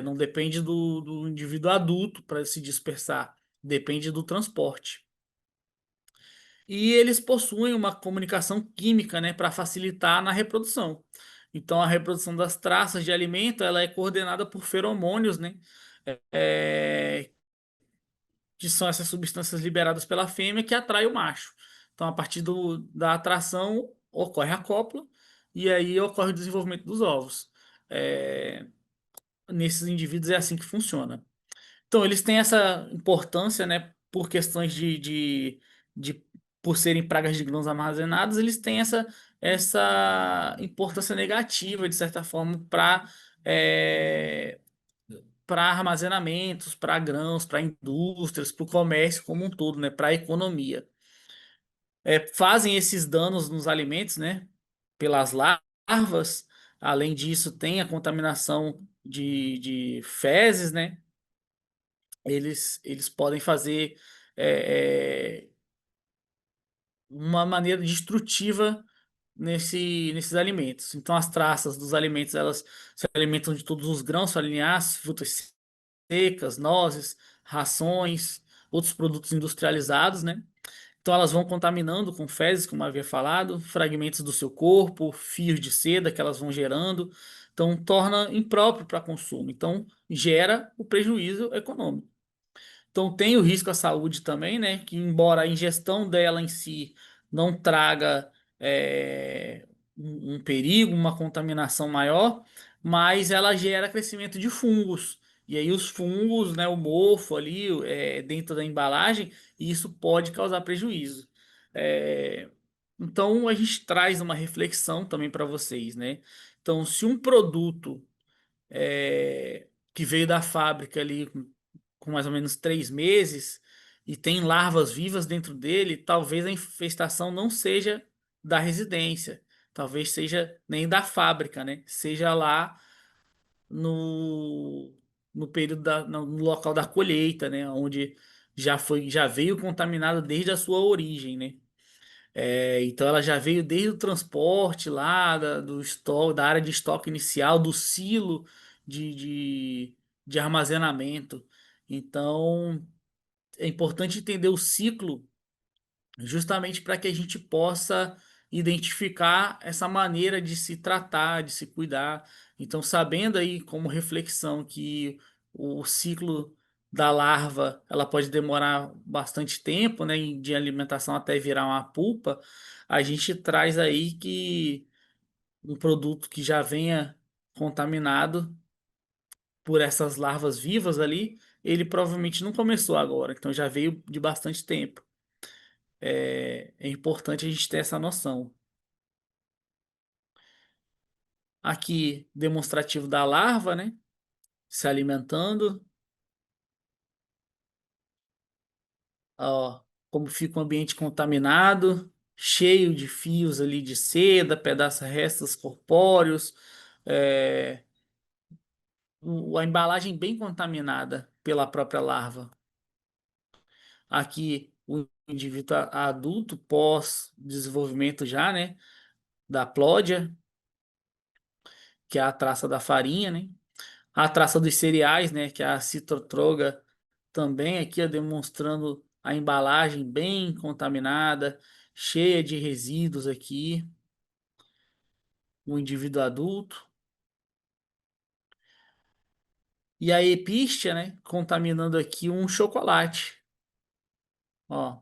Não depende do indivíduo adulto para se dispersar, depende do transporte. E eles possuem uma comunicação química, né, para facilitar na reprodução. Então, a reprodução das traças de alimento ela é coordenada por feromônios, né, é, que são essas substâncias liberadas pela fêmea que atrai o macho. Então, a partir da atração ocorre a cópula e aí ocorre o desenvolvimento dos ovos. É, nesses indivíduos é assim que funciona. Então, eles têm essa importância, né, por questões de por serem pragas de grãos armazenados, eles têm essa importância negativa, de certa forma, para armazenamentos, para grãos, para indústrias, para o comércio como um todo, né, para a economia. Fazem esses danos nos alimentos, né, pelas larvas. Além disso, tem a contaminação de fezes, né? Eles podem fazer é, é, uma maneira destrutiva nesses alimentos. Então, as traças dos alimentos elas se alimentam de todos os grãos, farinhaços, frutas secas, nozes, rações, outros produtos industrializados, né? Então, elas vão contaminando com fezes, como eu havia falado, fragmentos do seu corpo, fios de seda que elas vão gerando. Então, torna impróprio para consumo. Então, gera o prejuízo econômico. Então tem o risco à saúde também, né? Que embora a ingestão dela em si não traga um perigo, uma contaminação maior, mas ela gera crescimento de fungos. E aí os fungos, né, o mofo ali dentro da embalagem, e isso pode causar prejuízo. É, então a gente traz uma reflexão também para vocês, né? Então, se um produto que veio da fábrica ali com mais ou menos 3 meses e tem larvas vivas dentro dele, talvez a infestação não seja da residência, talvez seja nem da fábrica, né? Seja lá no, no período no local da colheita, né? Onde já veio contaminado desde a sua origem, né? Então ela já veio desde o transporte lá, do estoque, da área de estoque inicial, do silo de, de, de armazenamento. Então é importante entender o ciclo justamente para que a gente possa identificar essa maneira de se tratar, de se cuidar. Então, sabendo aí como reflexão que o ciclo da larva ela pode demorar bastante tempo, né, de alimentação até virar uma pulpa, a gente traz aí que um produto que já venha contaminado por essas larvas vivas ali, ele provavelmente não começou agora, então já veio de bastante tempo. É importante a gente ter essa noção. Aqui, demonstrativo da larva, né? Se alimentando. Ó, como fica o ambiente contaminado, cheio de fios ali de seda, pedaços, restos corpóreos, é, a embalagem bem contaminada pela própria larva. Aqui, o indivíduo adulto, pós-desenvolvimento já, né? Da plódia, que é a traça da farinha, né? A traça dos cereais, né, que é a citrotroga, também aqui ó, demonstrando a embalagem bem contaminada, cheia de resíduos aqui, o indivíduo adulto. E a epístia, né, contaminando aqui um chocolate. Ó,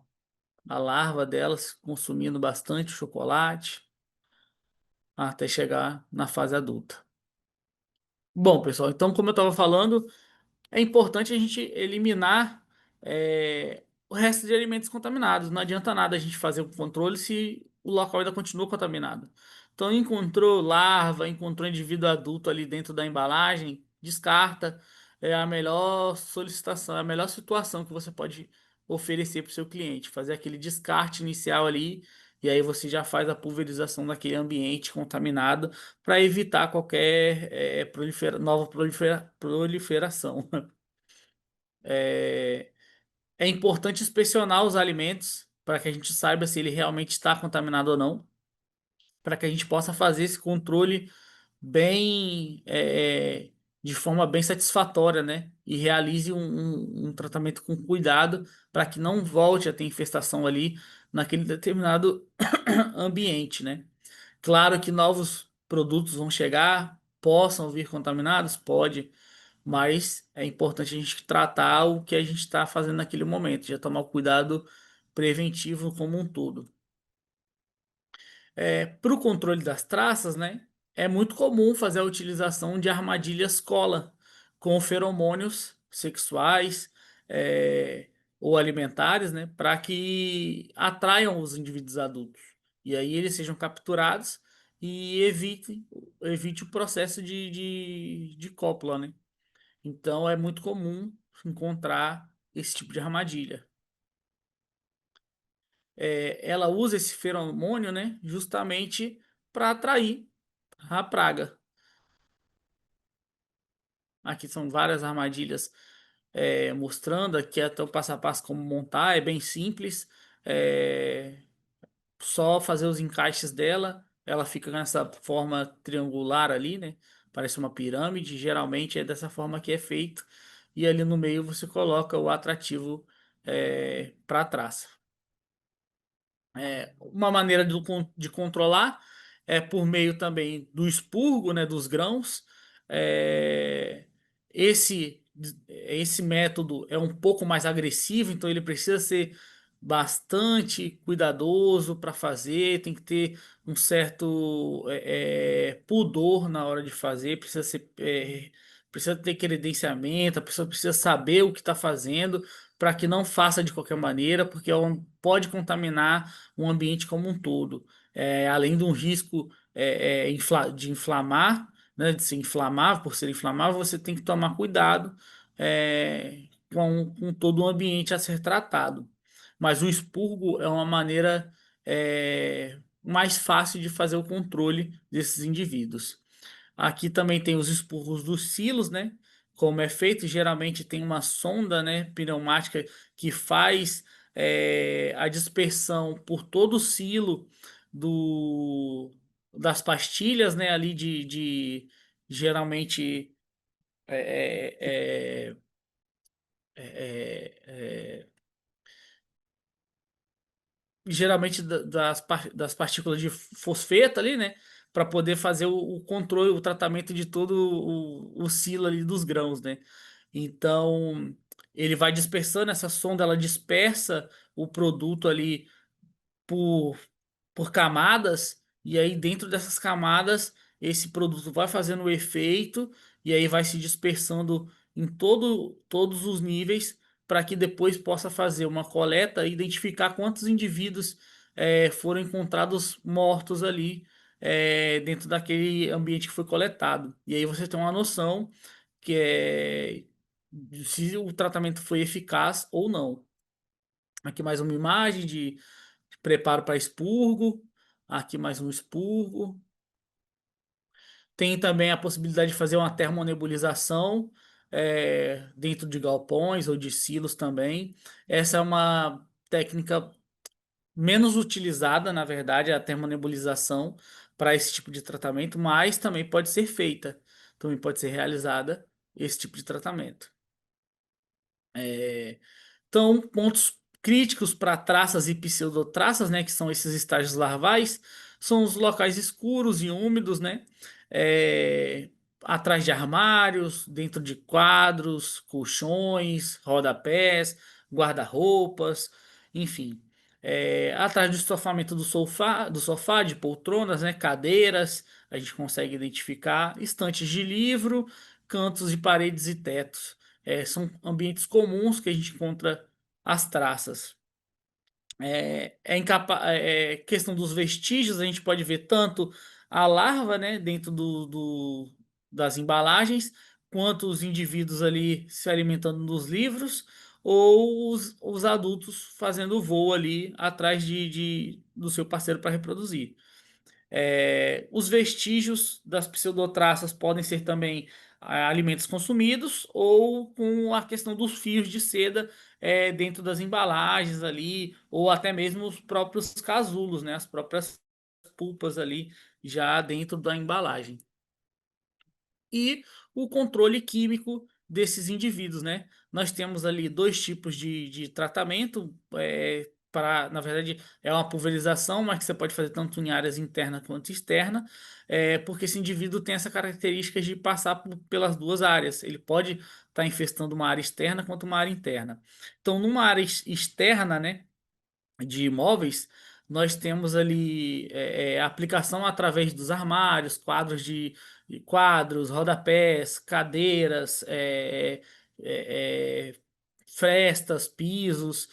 a larva delas, consumindo bastante chocolate, até chegar na fase adulta. Bom, pessoal, então, como eu estava falando, é importante a gente eliminar o resto de alimentos contaminados. Não adianta nada a gente fazer o controle se o local ainda continua contaminado. Então, encontrou larva, encontrou indivíduo adulto ali dentro da embalagem, descarta. É a melhor solicitação, é a melhor situação que você pode oferecer para o seu cliente. Fazer aquele descarte inicial ali, e aí você já faz a pulverização daquele ambiente contaminado para evitar qualquer nova proliferação. É, é importante inspecionar os alimentos para que a gente saiba se ele realmente está contaminado ou não, para que a gente possa fazer esse controle bem, de forma bem satisfatória, né? E realize um tratamento com cuidado para que não volte a ter infestação ali naquele determinado ambiente, né? Claro que novos produtos vão chegar, possam vir contaminados, pode, mas é importante a gente tratar o que a gente está fazendo naquele momento, já tomar o cuidado preventivo como um todo. Para o controle das traças, né, é muito comum fazer a utilização de armadilhas cola com feromônios sexuais ou alimentares, né, para que atraiam os indivíduos adultos. E aí eles sejam capturados e evite o processo de cópula, né? Então é muito comum encontrar esse tipo de armadilha. Ela usa esse feromônio, né, justamente para atrair a praga. Aqui são várias armadilhas mostrando aqui até o passo a passo como montar, é bem simples, é só fazer os encaixes dela, ela fica nessa forma triangular ali, né? Parece uma pirâmide, geralmente é dessa forma que é feito, e ali no meio você coloca o atrativo para trás. Uma maneira de controlar é por meio também do expurgo, né, dos grãos. É, esse, esse método é um pouco mais agressivo, então ele precisa ser bastante cuidadoso para fazer, tem que ter um certo pudor na hora de fazer, precisa ter credenciamento, a pessoa precisa saber o que está fazendo para que não faça de qualquer maneira, porque pode contaminar o ambiente como um todo. Além de um risco de inflamar, né, de se inflamar, por ser inflamável, você tem que tomar cuidado com todo o ambiente a ser tratado. Mas o expurgo é uma maneira mais fácil de fazer o controle desses indivíduos. Aqui também tem os expurgos dos silos, né? Como é feito, geralmente tem uma sonda, né, pneumática que faz a dispersão por todo o silo das pastilhas, né, ali geralmente é, é, é, é, é, geralmente das partículas de fosfeto ali, né? Para poder fazer o controle, o tratamento de todo o silo ali dos grãos, né? Então, ele vai dispersando, essa sonda, ela dispersa o produto ali por, por camadas, e aí dentro dessas camadas, esse produto vai fazendo o efeito, e aí vai se dispersando em todos os níveis, para que depois possa fazer uma coleta e identificar quantos indivíduos foram encontrados mortos ali dentro daquele ambiente que foi coletado. E aí você tem uma noção que é se o tratamento foi eficaz ou não. Aqui mais uma imagem de preparo para expurgo. Aqui mais um expurgo. Tem também a possibilidade de fazer uma termonebulização dentro de galpões ou de silos também. Essa é uma técnica menos utilizada, na verdade, a termonebulização para esse tipo de tratamento, mas também pode ser feita, também pode ser realizada esse tipo de tratamento. Então, pontos críticos para traças e pseudotraças, né, que são esses estágios larvais, são os locais escuros e úmidos, né, é, atrás de armários, dentro de quadros, colchões, rodapés, guarda-roupas, enfim. Atrás do estofamento do sofá, de poltronas, né, cadeiras, a gente consegue identificar estantes de livro, cantos de paredes e tetos. São ambientes comuns que a gente encontra as traças. Questão dos vestígios, a gente pode ver tanto a larva, né, dentro das embalagens, quanto os indivíduos ali se alimentando dos livros, ou os adultos fazendo voo ali atrás do seu parceiro para reproduzir. Os vestígios das pseudotraças podem ser também alimentos consumidos ou com a questão dos fios de seda dentro das embalagens ali, ou até mesmo os próprios casulos, né, as próprias pulpas ali já dentro da embalagem. E o controle químico desses indivíduos, né? Nós temos ali dois tipos de tratamento, na verdade, é uma pulverização, mas que você pode fazer tanto em áreas interna quanto externa, porque esse indivíduo tem essa característica de passar pelas duas áreas. Ele pode estar infestando uma área externa quanto uma área interna. Então, numa área externa, né, de imóveis, nós temos ali aplicação através dos armários, de quadros, rodapés, cadeiras, frestas, pisos,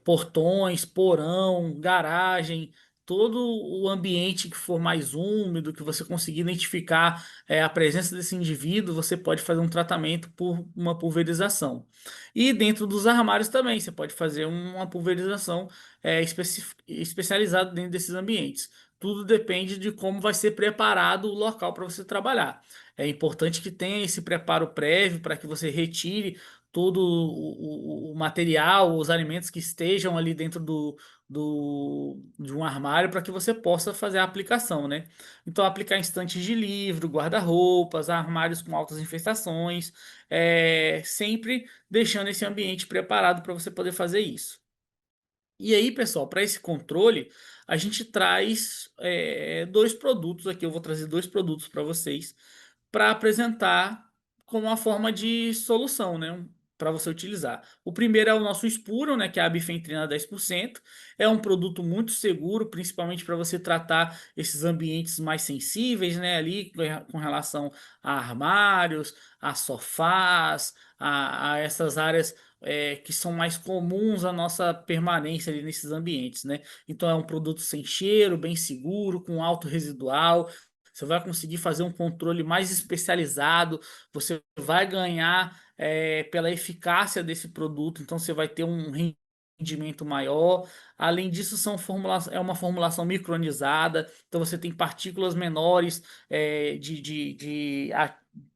portões, porão, garagem, todo o ambiente que for mais úmido, que você conseguir identificar a presença desse indivíduo, você pode fazer um tratamento por uma pulverização. E dentro dos armários também, você pode fazer uma pulverização especializada dentro desses ambientes. Tudo depende de como vai ser preparado o local para você trabalhar. É importante que tenha esse preparo prévio para que você retire todo o material, os alimentos que estejam ali dentro de um armário para que você possa fazer a aplicação, né? Então, aplicar em estantes de livro, guarda-roupas, armários com altas infestações, sempre deixando esse ambiente preparado para você poder fazer isso. E aí, pessoal, para esse controle, a gente traz dois produtos aqui. Eu vou trazer dois produtos para vocês para apresentar como uma forma de solução, né? Para você utilizar. O primeiro é o nosso Espuro, né? Que é a bifentrina 10%. É um produto muito seguro, principalmente para você tratar esses ambientes mais sensíveis, né? Ali com relação a armários, a sofás, a essas áreas que são mais comuns à nossa permanência ali nesses ambientes, né? Então é um produto sem cheiro, bem seguro, com alto residual. Você vai conseguir fazer um controle mais especializado, você vai ganhar pela eficácia desse produto, então você vai ter um rendimento maior. Além disso, é uma formulação micronizada, então você tem partículas menores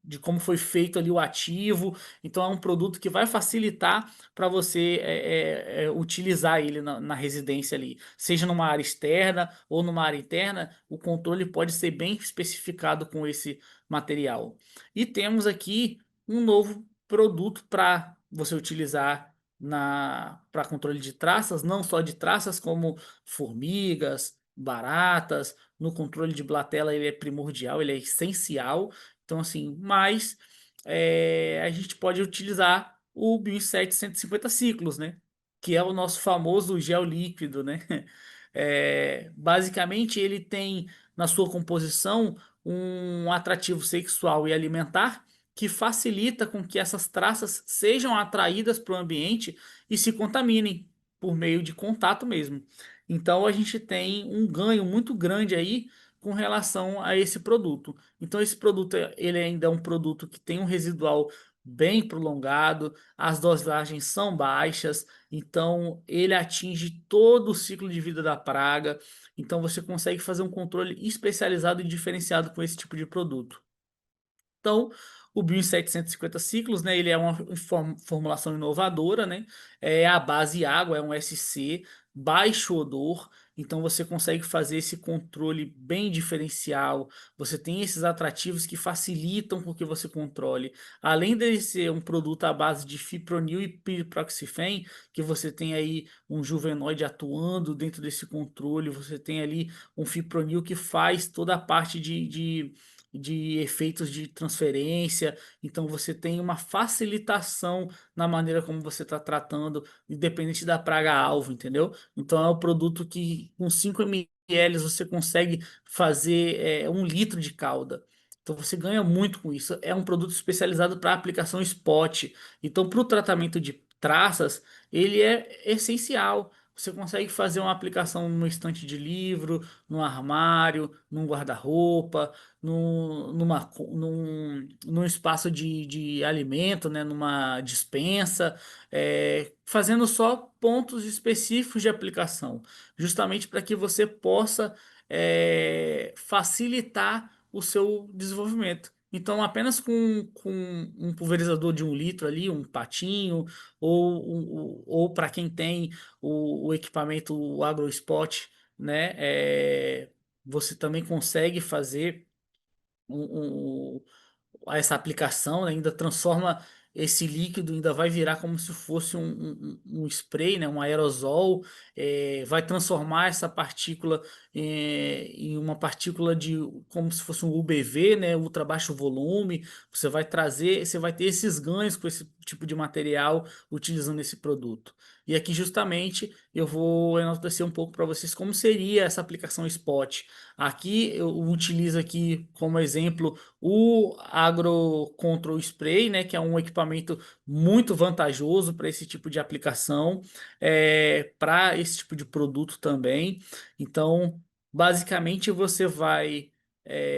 de como foi feito ali o ativo. Então é um produto que vai facilitar para você utilizar ele na residência ali, seja numa área externa ou numa área interna. O controle pode ser bem especificado com esse material. E temos aqui um novo produto para você utilizar para controle de traças, não só de traças, como formigas, baratas. No controle de blatela ele é primordial, ele é essencial. Então, assim, mas a gente pode utilizar o Bioinset 150 ciclos, né? Que é o nosso famoso gel líquido, né? Basicamente, ele tem na sua composição um atrativo sexual e alimentar que facilita com que essas traças sejam atraídas para o ambiente e se contaminem por meio de contato mesmo. Então, a gente tem um ganho muito grande aí com relação a esse produto. Então esse produto ele ainda é um produto que tem um residual bem prolongado, as dosagens são baixas, então ele atinge todo o ciclo de vida da praga. Então você consegue fazer um controle especializado e diferenciado com esse tipo de produto. Então, o Bio 750 ciclos, né, ele é uma formulação inovadora, né, é a base água, é um SC, baixo odor, então você consegue fazer esse controle bem diferencial, você tem esses atrativos que facilitam com que você controle, além de ser um produto à base de fipronil e piproxifen, que você tem aí um juvenoide atuando dentro desse controle, você tem ali um fipronil que faz toda a parte de efeitos de transferência. Então você tem uma facilitação na maneira como você está tratando, independente da praga-alvo, entendeu? Então é um produto que com 5 ml você consegue fazer 1 litro de calda. Então você ganha muito com isso. É um produto especializado para aplicação spot. Então, para o tratamento de traças, ele é essencial. Você consegue fazer uma aplicação no estante de livro, no armário, num guarda-roupa, num espaço de alimento, né? Numa despensa, fazendo só pontos específicos de aplicação, justamente para que você possa facilitar o seu desenvolvimento. Então, apenas com um pulverizador de 1 litro ali, um patinho, ou para quem tem o equipamento o AgroSpot, né? Você também consegue fazer essa aplicação, né, ainda transforma esse líquido, ainda vai virar como se fosse um spray, né, um aerosol, vai transformar essa partícula em uma partícula de como se fosse um UBV, né, ultra baixo volume. Você vai ter esses ganhos com esse tipo de material utilizando esse produto. E aqui justamente eu vou enaltecer um pouco para vocês como seria essa aplicação spot. Aqui eu utilizo aqui como exemplo o Agro Control Spray, né, que é um equipamento muito vantajoso para esse tipo de aplicação, para esse tipo de produto também. Então, basicamente, você vai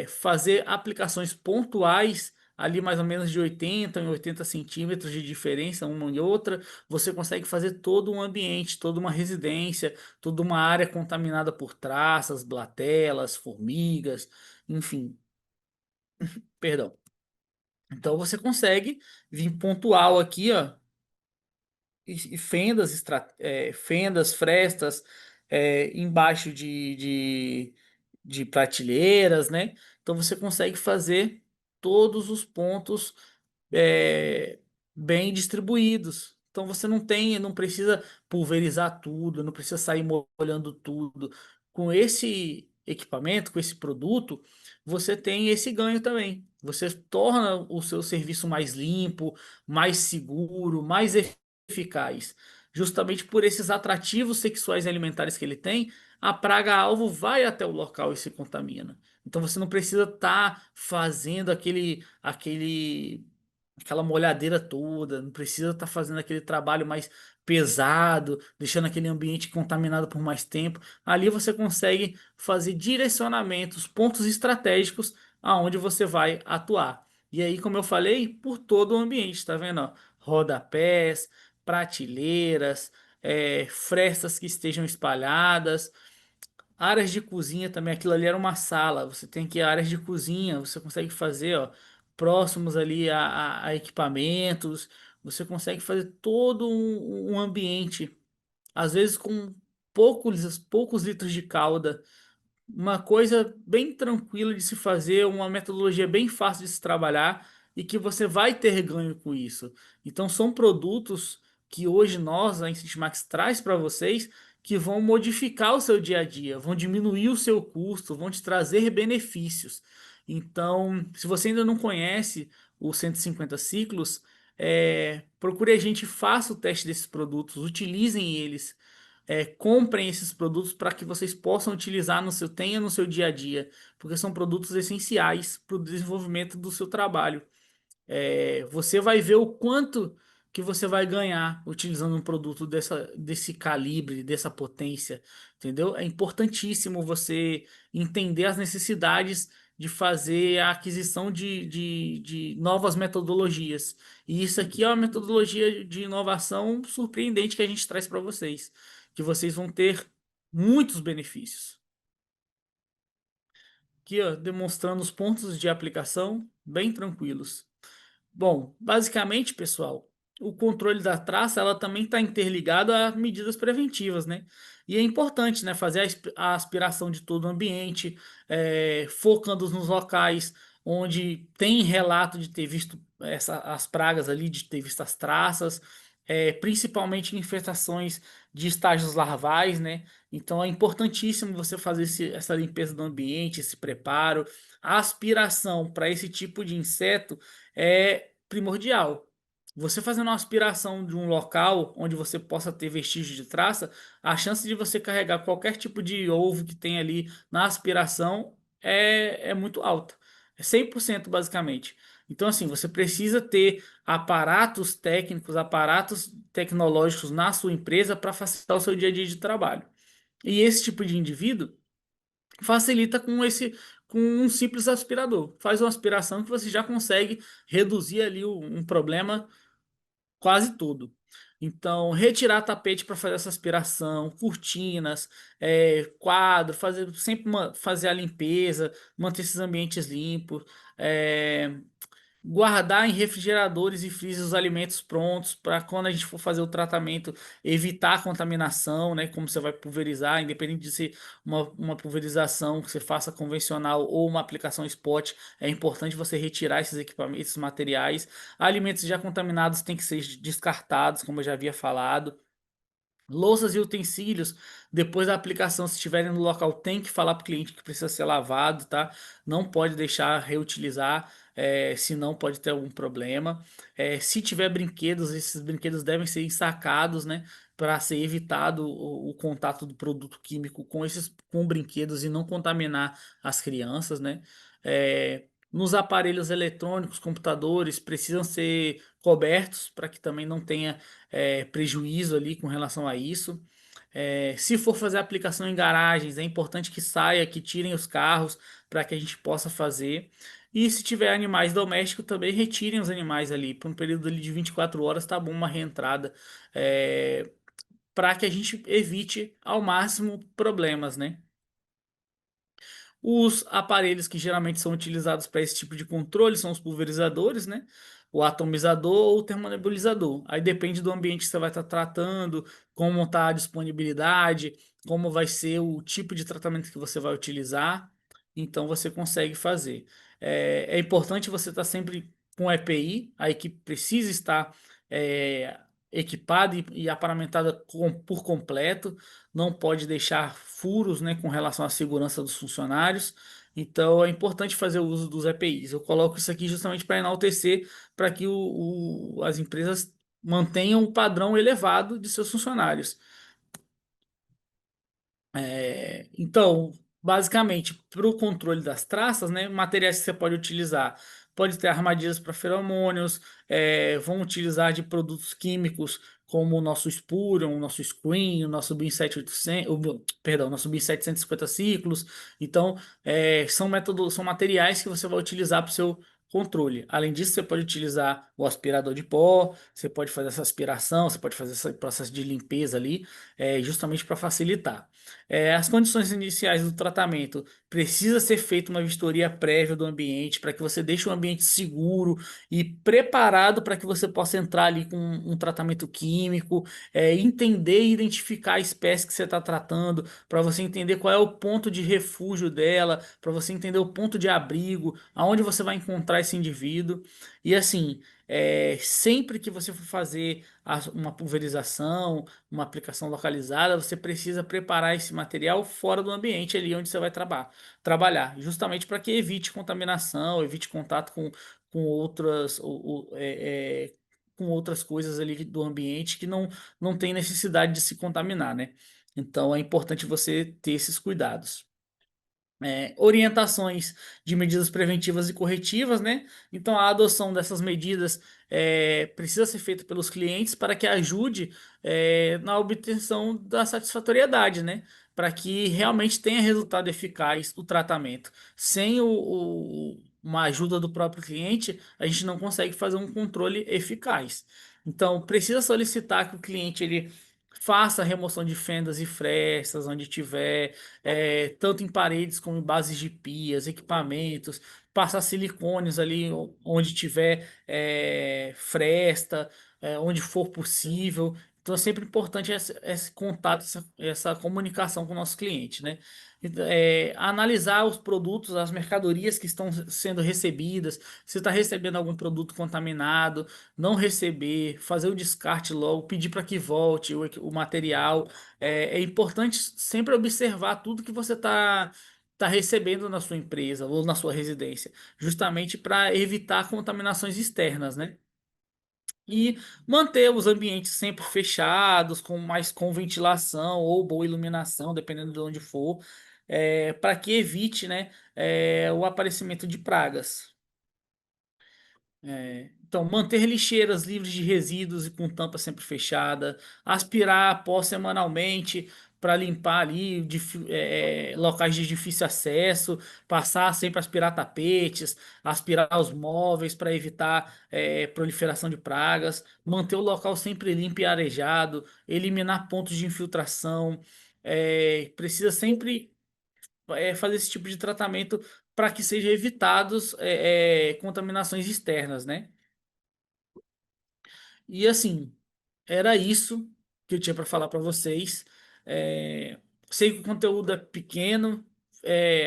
fazer aplicações pontuais, ali mais ou menos de 80 em 80 centímetros de diferença uma e outra. Você consegue fazer todo um ambiente, toda uma residência, toda uma área contaminada por traças, blatelas, formigas, enfim, perdão. Então você consegue vir pontual aqui, ó, e fendas, fendas, frestas, embaixo de prateleiras, né? Então você consegue fazer todos os pontos é, bem distribuídos. Então você não precisa pulverizar tudo, não precisa sair molhando tudo. Com esse equipamento, com esse produto, você tem esse ganho também. Você torna o seu serviço mais limpo, mais seguro, mais eficaz. Justamente por esses atrativos sexuais e alimentares que ele tem, a praga-alvo vai até o local e se contamina. Então você não precisa estar fazendo aquela molhadeira toda, não precisa estar fazendo aquele trabalho mais pesado, deixando aquele ambiente contaminado por mais tempo. Ali você consegue fazer direcionamentos, pontos estratégicos aonde você vai atuar. E aí, como eu falei, por todo o ambiente, tá vendo? Ó? Rodapés, prateleiras, frestas que estejam espalhadas. Áreas de cozinha também, aquilo ali era uma sala. Você tem aqui áreas de cozinha, você consegue fazer, ó, próximos ali a equipamentos. Você consegue fazer todo um ambiente, às vezes com poucos litros de calda, uma coisa bem tranquila de se fazer, uma metodologia bem fácil de se trabalhar e que você vai ter ganho com isso. Então são produtos que hoje nós, a Instant Max, traz para vocês que vão modificar o seu dia a dia, vão diminuir o seu custo, vão te trazer benefícios. Então, se você ainda não conhece o 150 ciclos, procure a gente, faça o teste desses produtos, utilizem eles, comprem esses produtos para que vocês possam utilizar tenha no seu dia a dia, porque são produtos essenciais para o desenvolvimento do seu trabalho. Você vai ver o quanto que você vai ganhar utilizando um produto desse calibre, dessa potência, entendeu? É importantíssimo você entender as necessidades de fazer a aquisição de novas metodologias. E isso aqui é uma metodologia de inovação surpreendente que a gente traz para vocês, que vocês vão ter muitos benefícios. Aqui, ó, demonstrando os pontos de aplicação bem tranquilos. Bom, basicamente, pessoal, o controle da traça ela também está interligado a medidas preventivas, né? E é importante, né, fazer a aspiração de todo o ambiente, focando nos locais onde tem relato de ter visto as pragas ali, de ter visto as traças. principalmente infestações de estágios larvais, né? Então é importantíssimo você fazer essa limpeza do ambiente, esse preparo. A aspiração para esse tipo de inseto é primordial. Você fazendo uma aspiração de um local onde você possa ter vestígio de traça, a chance de você carregar qualquer tipo de ovo que tem ali na aspiração é muito alta. É 100% basicamente. Então, assim, você precisa ter aparatos técnicos, aparatos tecnológicos na sua empresa para facilitar o seu dia a dia de trabalho. E esse tipo de indivíduo facilita com um simples aspirador. Faz uma aspiração que você já consegue reduzir ali um problema quase todo. Então, retirar tapete para fazer essa aspiração, cortinas, quadro, fazer a limpeza, manter esses ambientes limpos, é, guardar em refrigeradores e freezers os alimentos prontos para quando a gente for fazer o tratamento evitar a contaminação, né? Como você vai pulverizar, independente de ser uma pulverização que você faça convencional ou uma aplicação spot, é importante você retirar esses equipamentos, esses materiais. Alimentos já contaminados têm que ser descartados, como eu já havia falado. Louças e utensílios, depois da aplicação, se estiverem no local, tem que falar para o cliente que precisa ser lavado, tá? Não pode deixar reutilizar, senão pode ter algum problema. Se tiver brinquedos, esses brinquedos devem ser ensacados, né? Para ser evitado o contato do produto químico com brinquedos e não contaminar as crianças, né? Nos aparelhos eletrônicos, computadores, precisam ser cobertos para que também não tenha prejuízo ali com relação a isso. Se for fazer aplicação em garagens, é importante que saia, que tirem os carros para que a gente possa fazer. E se tiver animais domésticos, também retirem os animais ali. Por um período ali de 24 horas, tá bom uma reentrada. Para que a gente evite ao máximo problemas, né? Os aparelhos que geralmente são utilizados para esse tipo de controle são os pulverizadores, né? O atomizador ou o termonebulizador. Aí depende do ambiente que você vai estar tratando, como está a disponibilidade, como vai ser o tipo de tratamento que você vai utilizar. Então você consegue fazer. É importante você estar sempre com EPI, a equipe precisa estar é, equipada e aparamentada por completo, não pode deixar furos, né, com relação à segurança dos funcionários. Então é importante fazer o uso dos EPIs. Eu coloco isso aqui justamente para enaltecer, para que as empresas mantenham o padrão elevado de seus funcionários. Então, basicamente, para o controle das traças, né, materiais que você pode utilizar. Pode ter armadilhas para feromônios, vão utilizar de produtos químicos como o nosso Spurion, o nosso Screen, o nosso BIM 7800, perdão, o nosso BIM 750 ciclos. Então, são materiais que você vai utilizar para o seu controle. Além disso, você pode utilizar o aspirador de pó, você pode fazer essa aspiração, você pode fazer esse processo de limpeza ali, justamente para facilitar. As condições iniciais do tratamento precisa ser feita uma vistoria prévia do ambiente para que você deixe o ambiente seguro e preparado para que você possa entrar ali com um tratamento químico, entender e identificar a espécie que você está tratando, para você entender qual é o ponto de refúgio dela, para você entender o ponto de abrigo, aonde você vai encontrar esse indivíduo. E assim, sempre que você for fazer uma pulverização, uma aplicação localizada, você precisa preparar esse material fora do ambiente ali onde você vai trabalhar, justamente para que evite contaminação, evite contato com outras, com outras coisas ali do ambiente que não tem necessidade de se contaminar, né? Então é importante você ter esses cuidados. Orientações de medidas preventivas e corretivas, né? Então, a adoção dessas medidas precisa ser feita pelos clientes para que ajude na obtenção da satisfatoriedade, né? Para que realmente tenha resultado eficaz o tratamento. Sem uma ajuda do próprio cliente, a gente não consegue fazer um controle eficaz. Então, precisa solicitar que o cliente ele faça a remoção de fendas e frestas onde tiver, tanto em paredes como em bases de pias, equipamentos, passar silicones ali onde tiver fresta, onde for possível. Então é sempre importante esse contato, essa comunicação com o nosso cliente, né? Analisar os produtos, as mercadorias que estão sendo recebidas, se está recebendo algum produto contaminado, não receber, fazer o descarte logo, pedir para que volte o material. É importante sempre observar tudo que você está recebendo na sua empresa ou na sua residência, justamente para evitar contaminações externas, né? E manter os ambientes sempre fechados, com ventilação ou boa iluminação, dependendo de onde for, para que evite, né, o aparecimento de pragas. Então, manter lixeiras livres de resíduos e com tampa sempre fechada, aspirar pó semanalmente para limpar ali locais de difícil acesso, passar sempre a aspirar tapetes, aspirar os móveis para evitar proliferação de pragas, manter o local sempre limpo e arejado, eliminar pontos de infiltração, precisa sempre fazer esse tipo de tratamento para que sejam evitados contaminações externas, né? E assim, era isso que eu tinha para falar para vocês. É, Sei que o conteúdo é pequeno,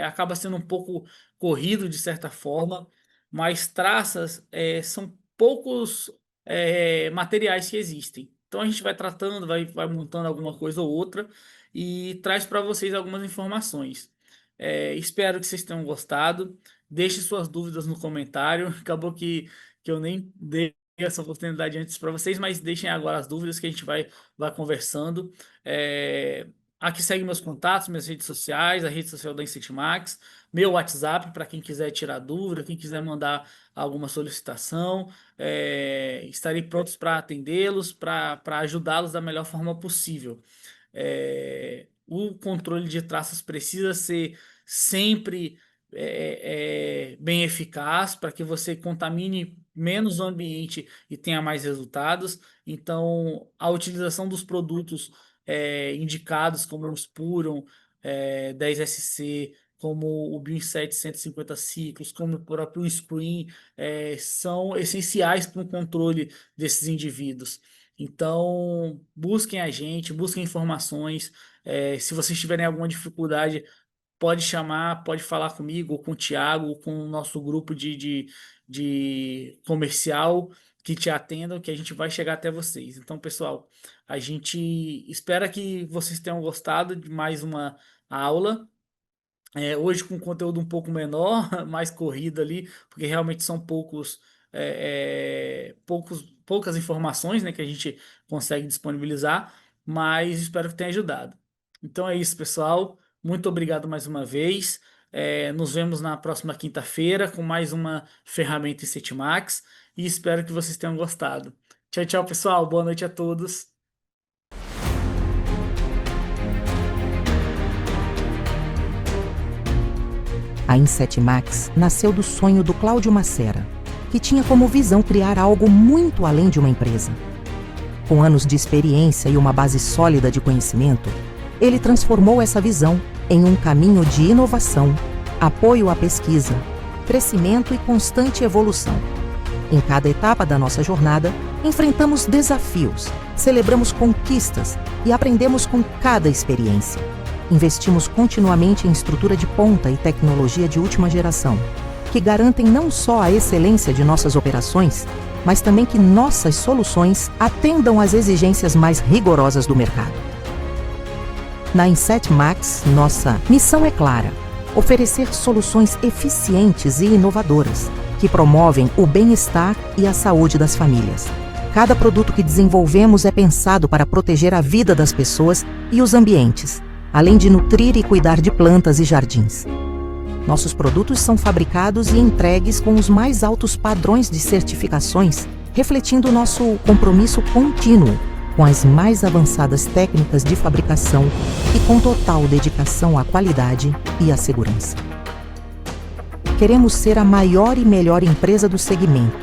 acaba sendo um pouco corrido de certa forma, mas traças são poucos materiais que existem. Então a gente vai tratando, vai montando alguma coisa ou outra e traz para vocês algumas informações. Espero que vocês tenham gostado. Deixe suas dúvidas no comentário. Acabou que eu nem dei essa oportunidade antes para vocês, mas deixem agora as dúvidas que a gente vai conversando. É, Aqui segue meus contatos, minhas redes sociais, a rede social da Incentimax, meu WhatsApp para quem quiser tirar dúvida, quem quiser mandar alguma solicitação. Estarei prontos para atendê-los, para ajudá-los da melhor forma possível. O controle de traças precisa ser sempre bem eficaz para que você contamine menos o ambiente e tenha mais resultados. Então, a utilização dos produtos indicados, como o Spuron 10SC, como o Bioinset 150 ciclos, como o próprio Screen, são essenciais para o controle desses indivíduos. Então, busquem a gente, busquem informações. Se vocês tiverem alguma dificuldade, pode chamar, pode falar comigo, ou com o Thiago, ou com o nosso grupo de comercial que te atendam, que a gente vai chegar até vocês. Então, pessoal, a gente espera que vocês tenham gostado de mais uma aula. Hoje com conteúdo um pouco menor, mais corrido ali, porque realmente são poucas informações, né, que a gente consegue disponibilizar, mas espero que tenha ajudado. Então é isso, pessoal. Muito obrigado mais uma vez. Nos vemos na próxima quinta-feira com mais uma ferramenta em Cetimax e espero que vocês tenham gostado. Tchau, tchau, pessoal. Boa noite a todos. A Incentimax nasceu do sonho do Cláudio Macera, que tinha como visão criar algo muito além de uma empresa. Com anos de experiência e uma base sólida de conhecimento, ele transformou essa visão em um caminho de inovação, apoio à pesquisa, crescimento e constante evolução. Em cada etapa da nossa jornada, enfrentamos desafios, celebramos conquistas e aprendemos com cada experiência. Investimos continuamente em estrutura de ponta e tecnologia de última geração, que garantem não só a excelência de nossas operações, mas também que nossas soluções atendam às exigências mais rigorosas do mercado. Na Incentimax, nossa missão é clara: oferecer soluções eficientes e inovadoras, que promovem o bem-estar e a saúde das famílias. Cada produto que desenvolvemos é pensado para proteger a vida das pessoas e os ambientes, além de nutrir e cuidar de plantas e jardins. Nossos produtos são fabricados e entregues com os mais altos padrões de certificações, refletindo nosso compromisso contínuo com as mais avançadas técnicas de fabricação e com total dedicação à qualidade e à segurança. Queremos ser a maior e melhor empresa do segmento,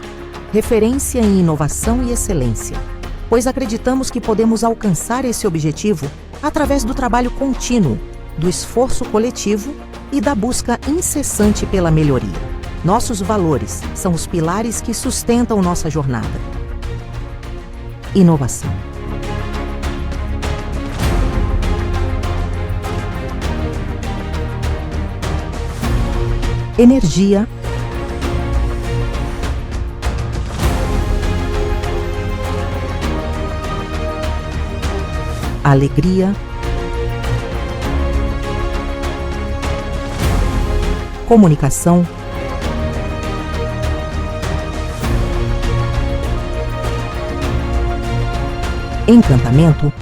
referência em inovação e excelência, pois acreditamos que podemos alcançar esse objetivo através do trabalho contínuo, do esforço coletivo e da busca incessante pela melhoria. Nossos valores são os pilares que sustentam nossa jornada. Inovação. energia, alegria, comunicação, encantamento,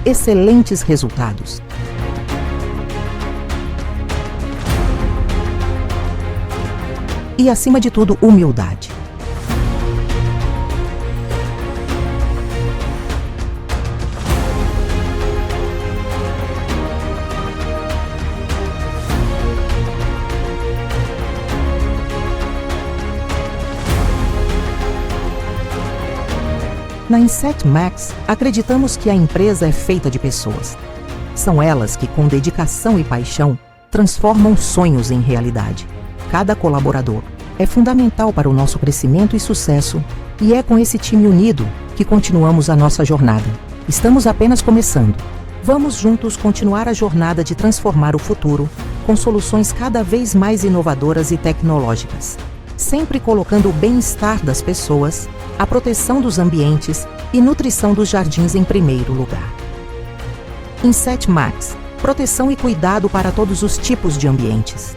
excelentes resultados. E, acima de tudo, humildade. Na Inset Max, acreditamos que a empresa é feita de pessoas. São elas que, com dedicação e paixão, transformam sonhos em realidade. Cada colaborador é fundamental para o nosso crescimento e sucesso, e é com esse time unido que continuamos a nossa jornada. Estamos apenas começando. Vamos juntos continuar a jornada de transformar o futuro com soluções cada vez mais inovadoras e tecnológicas, sempre colocando o bem-estar das pessoas, a proteção dos ambientes e nutrição dos jardins em primeiro lugar. Inset Max, proteção e cuidado para todos os tipos de ambientes.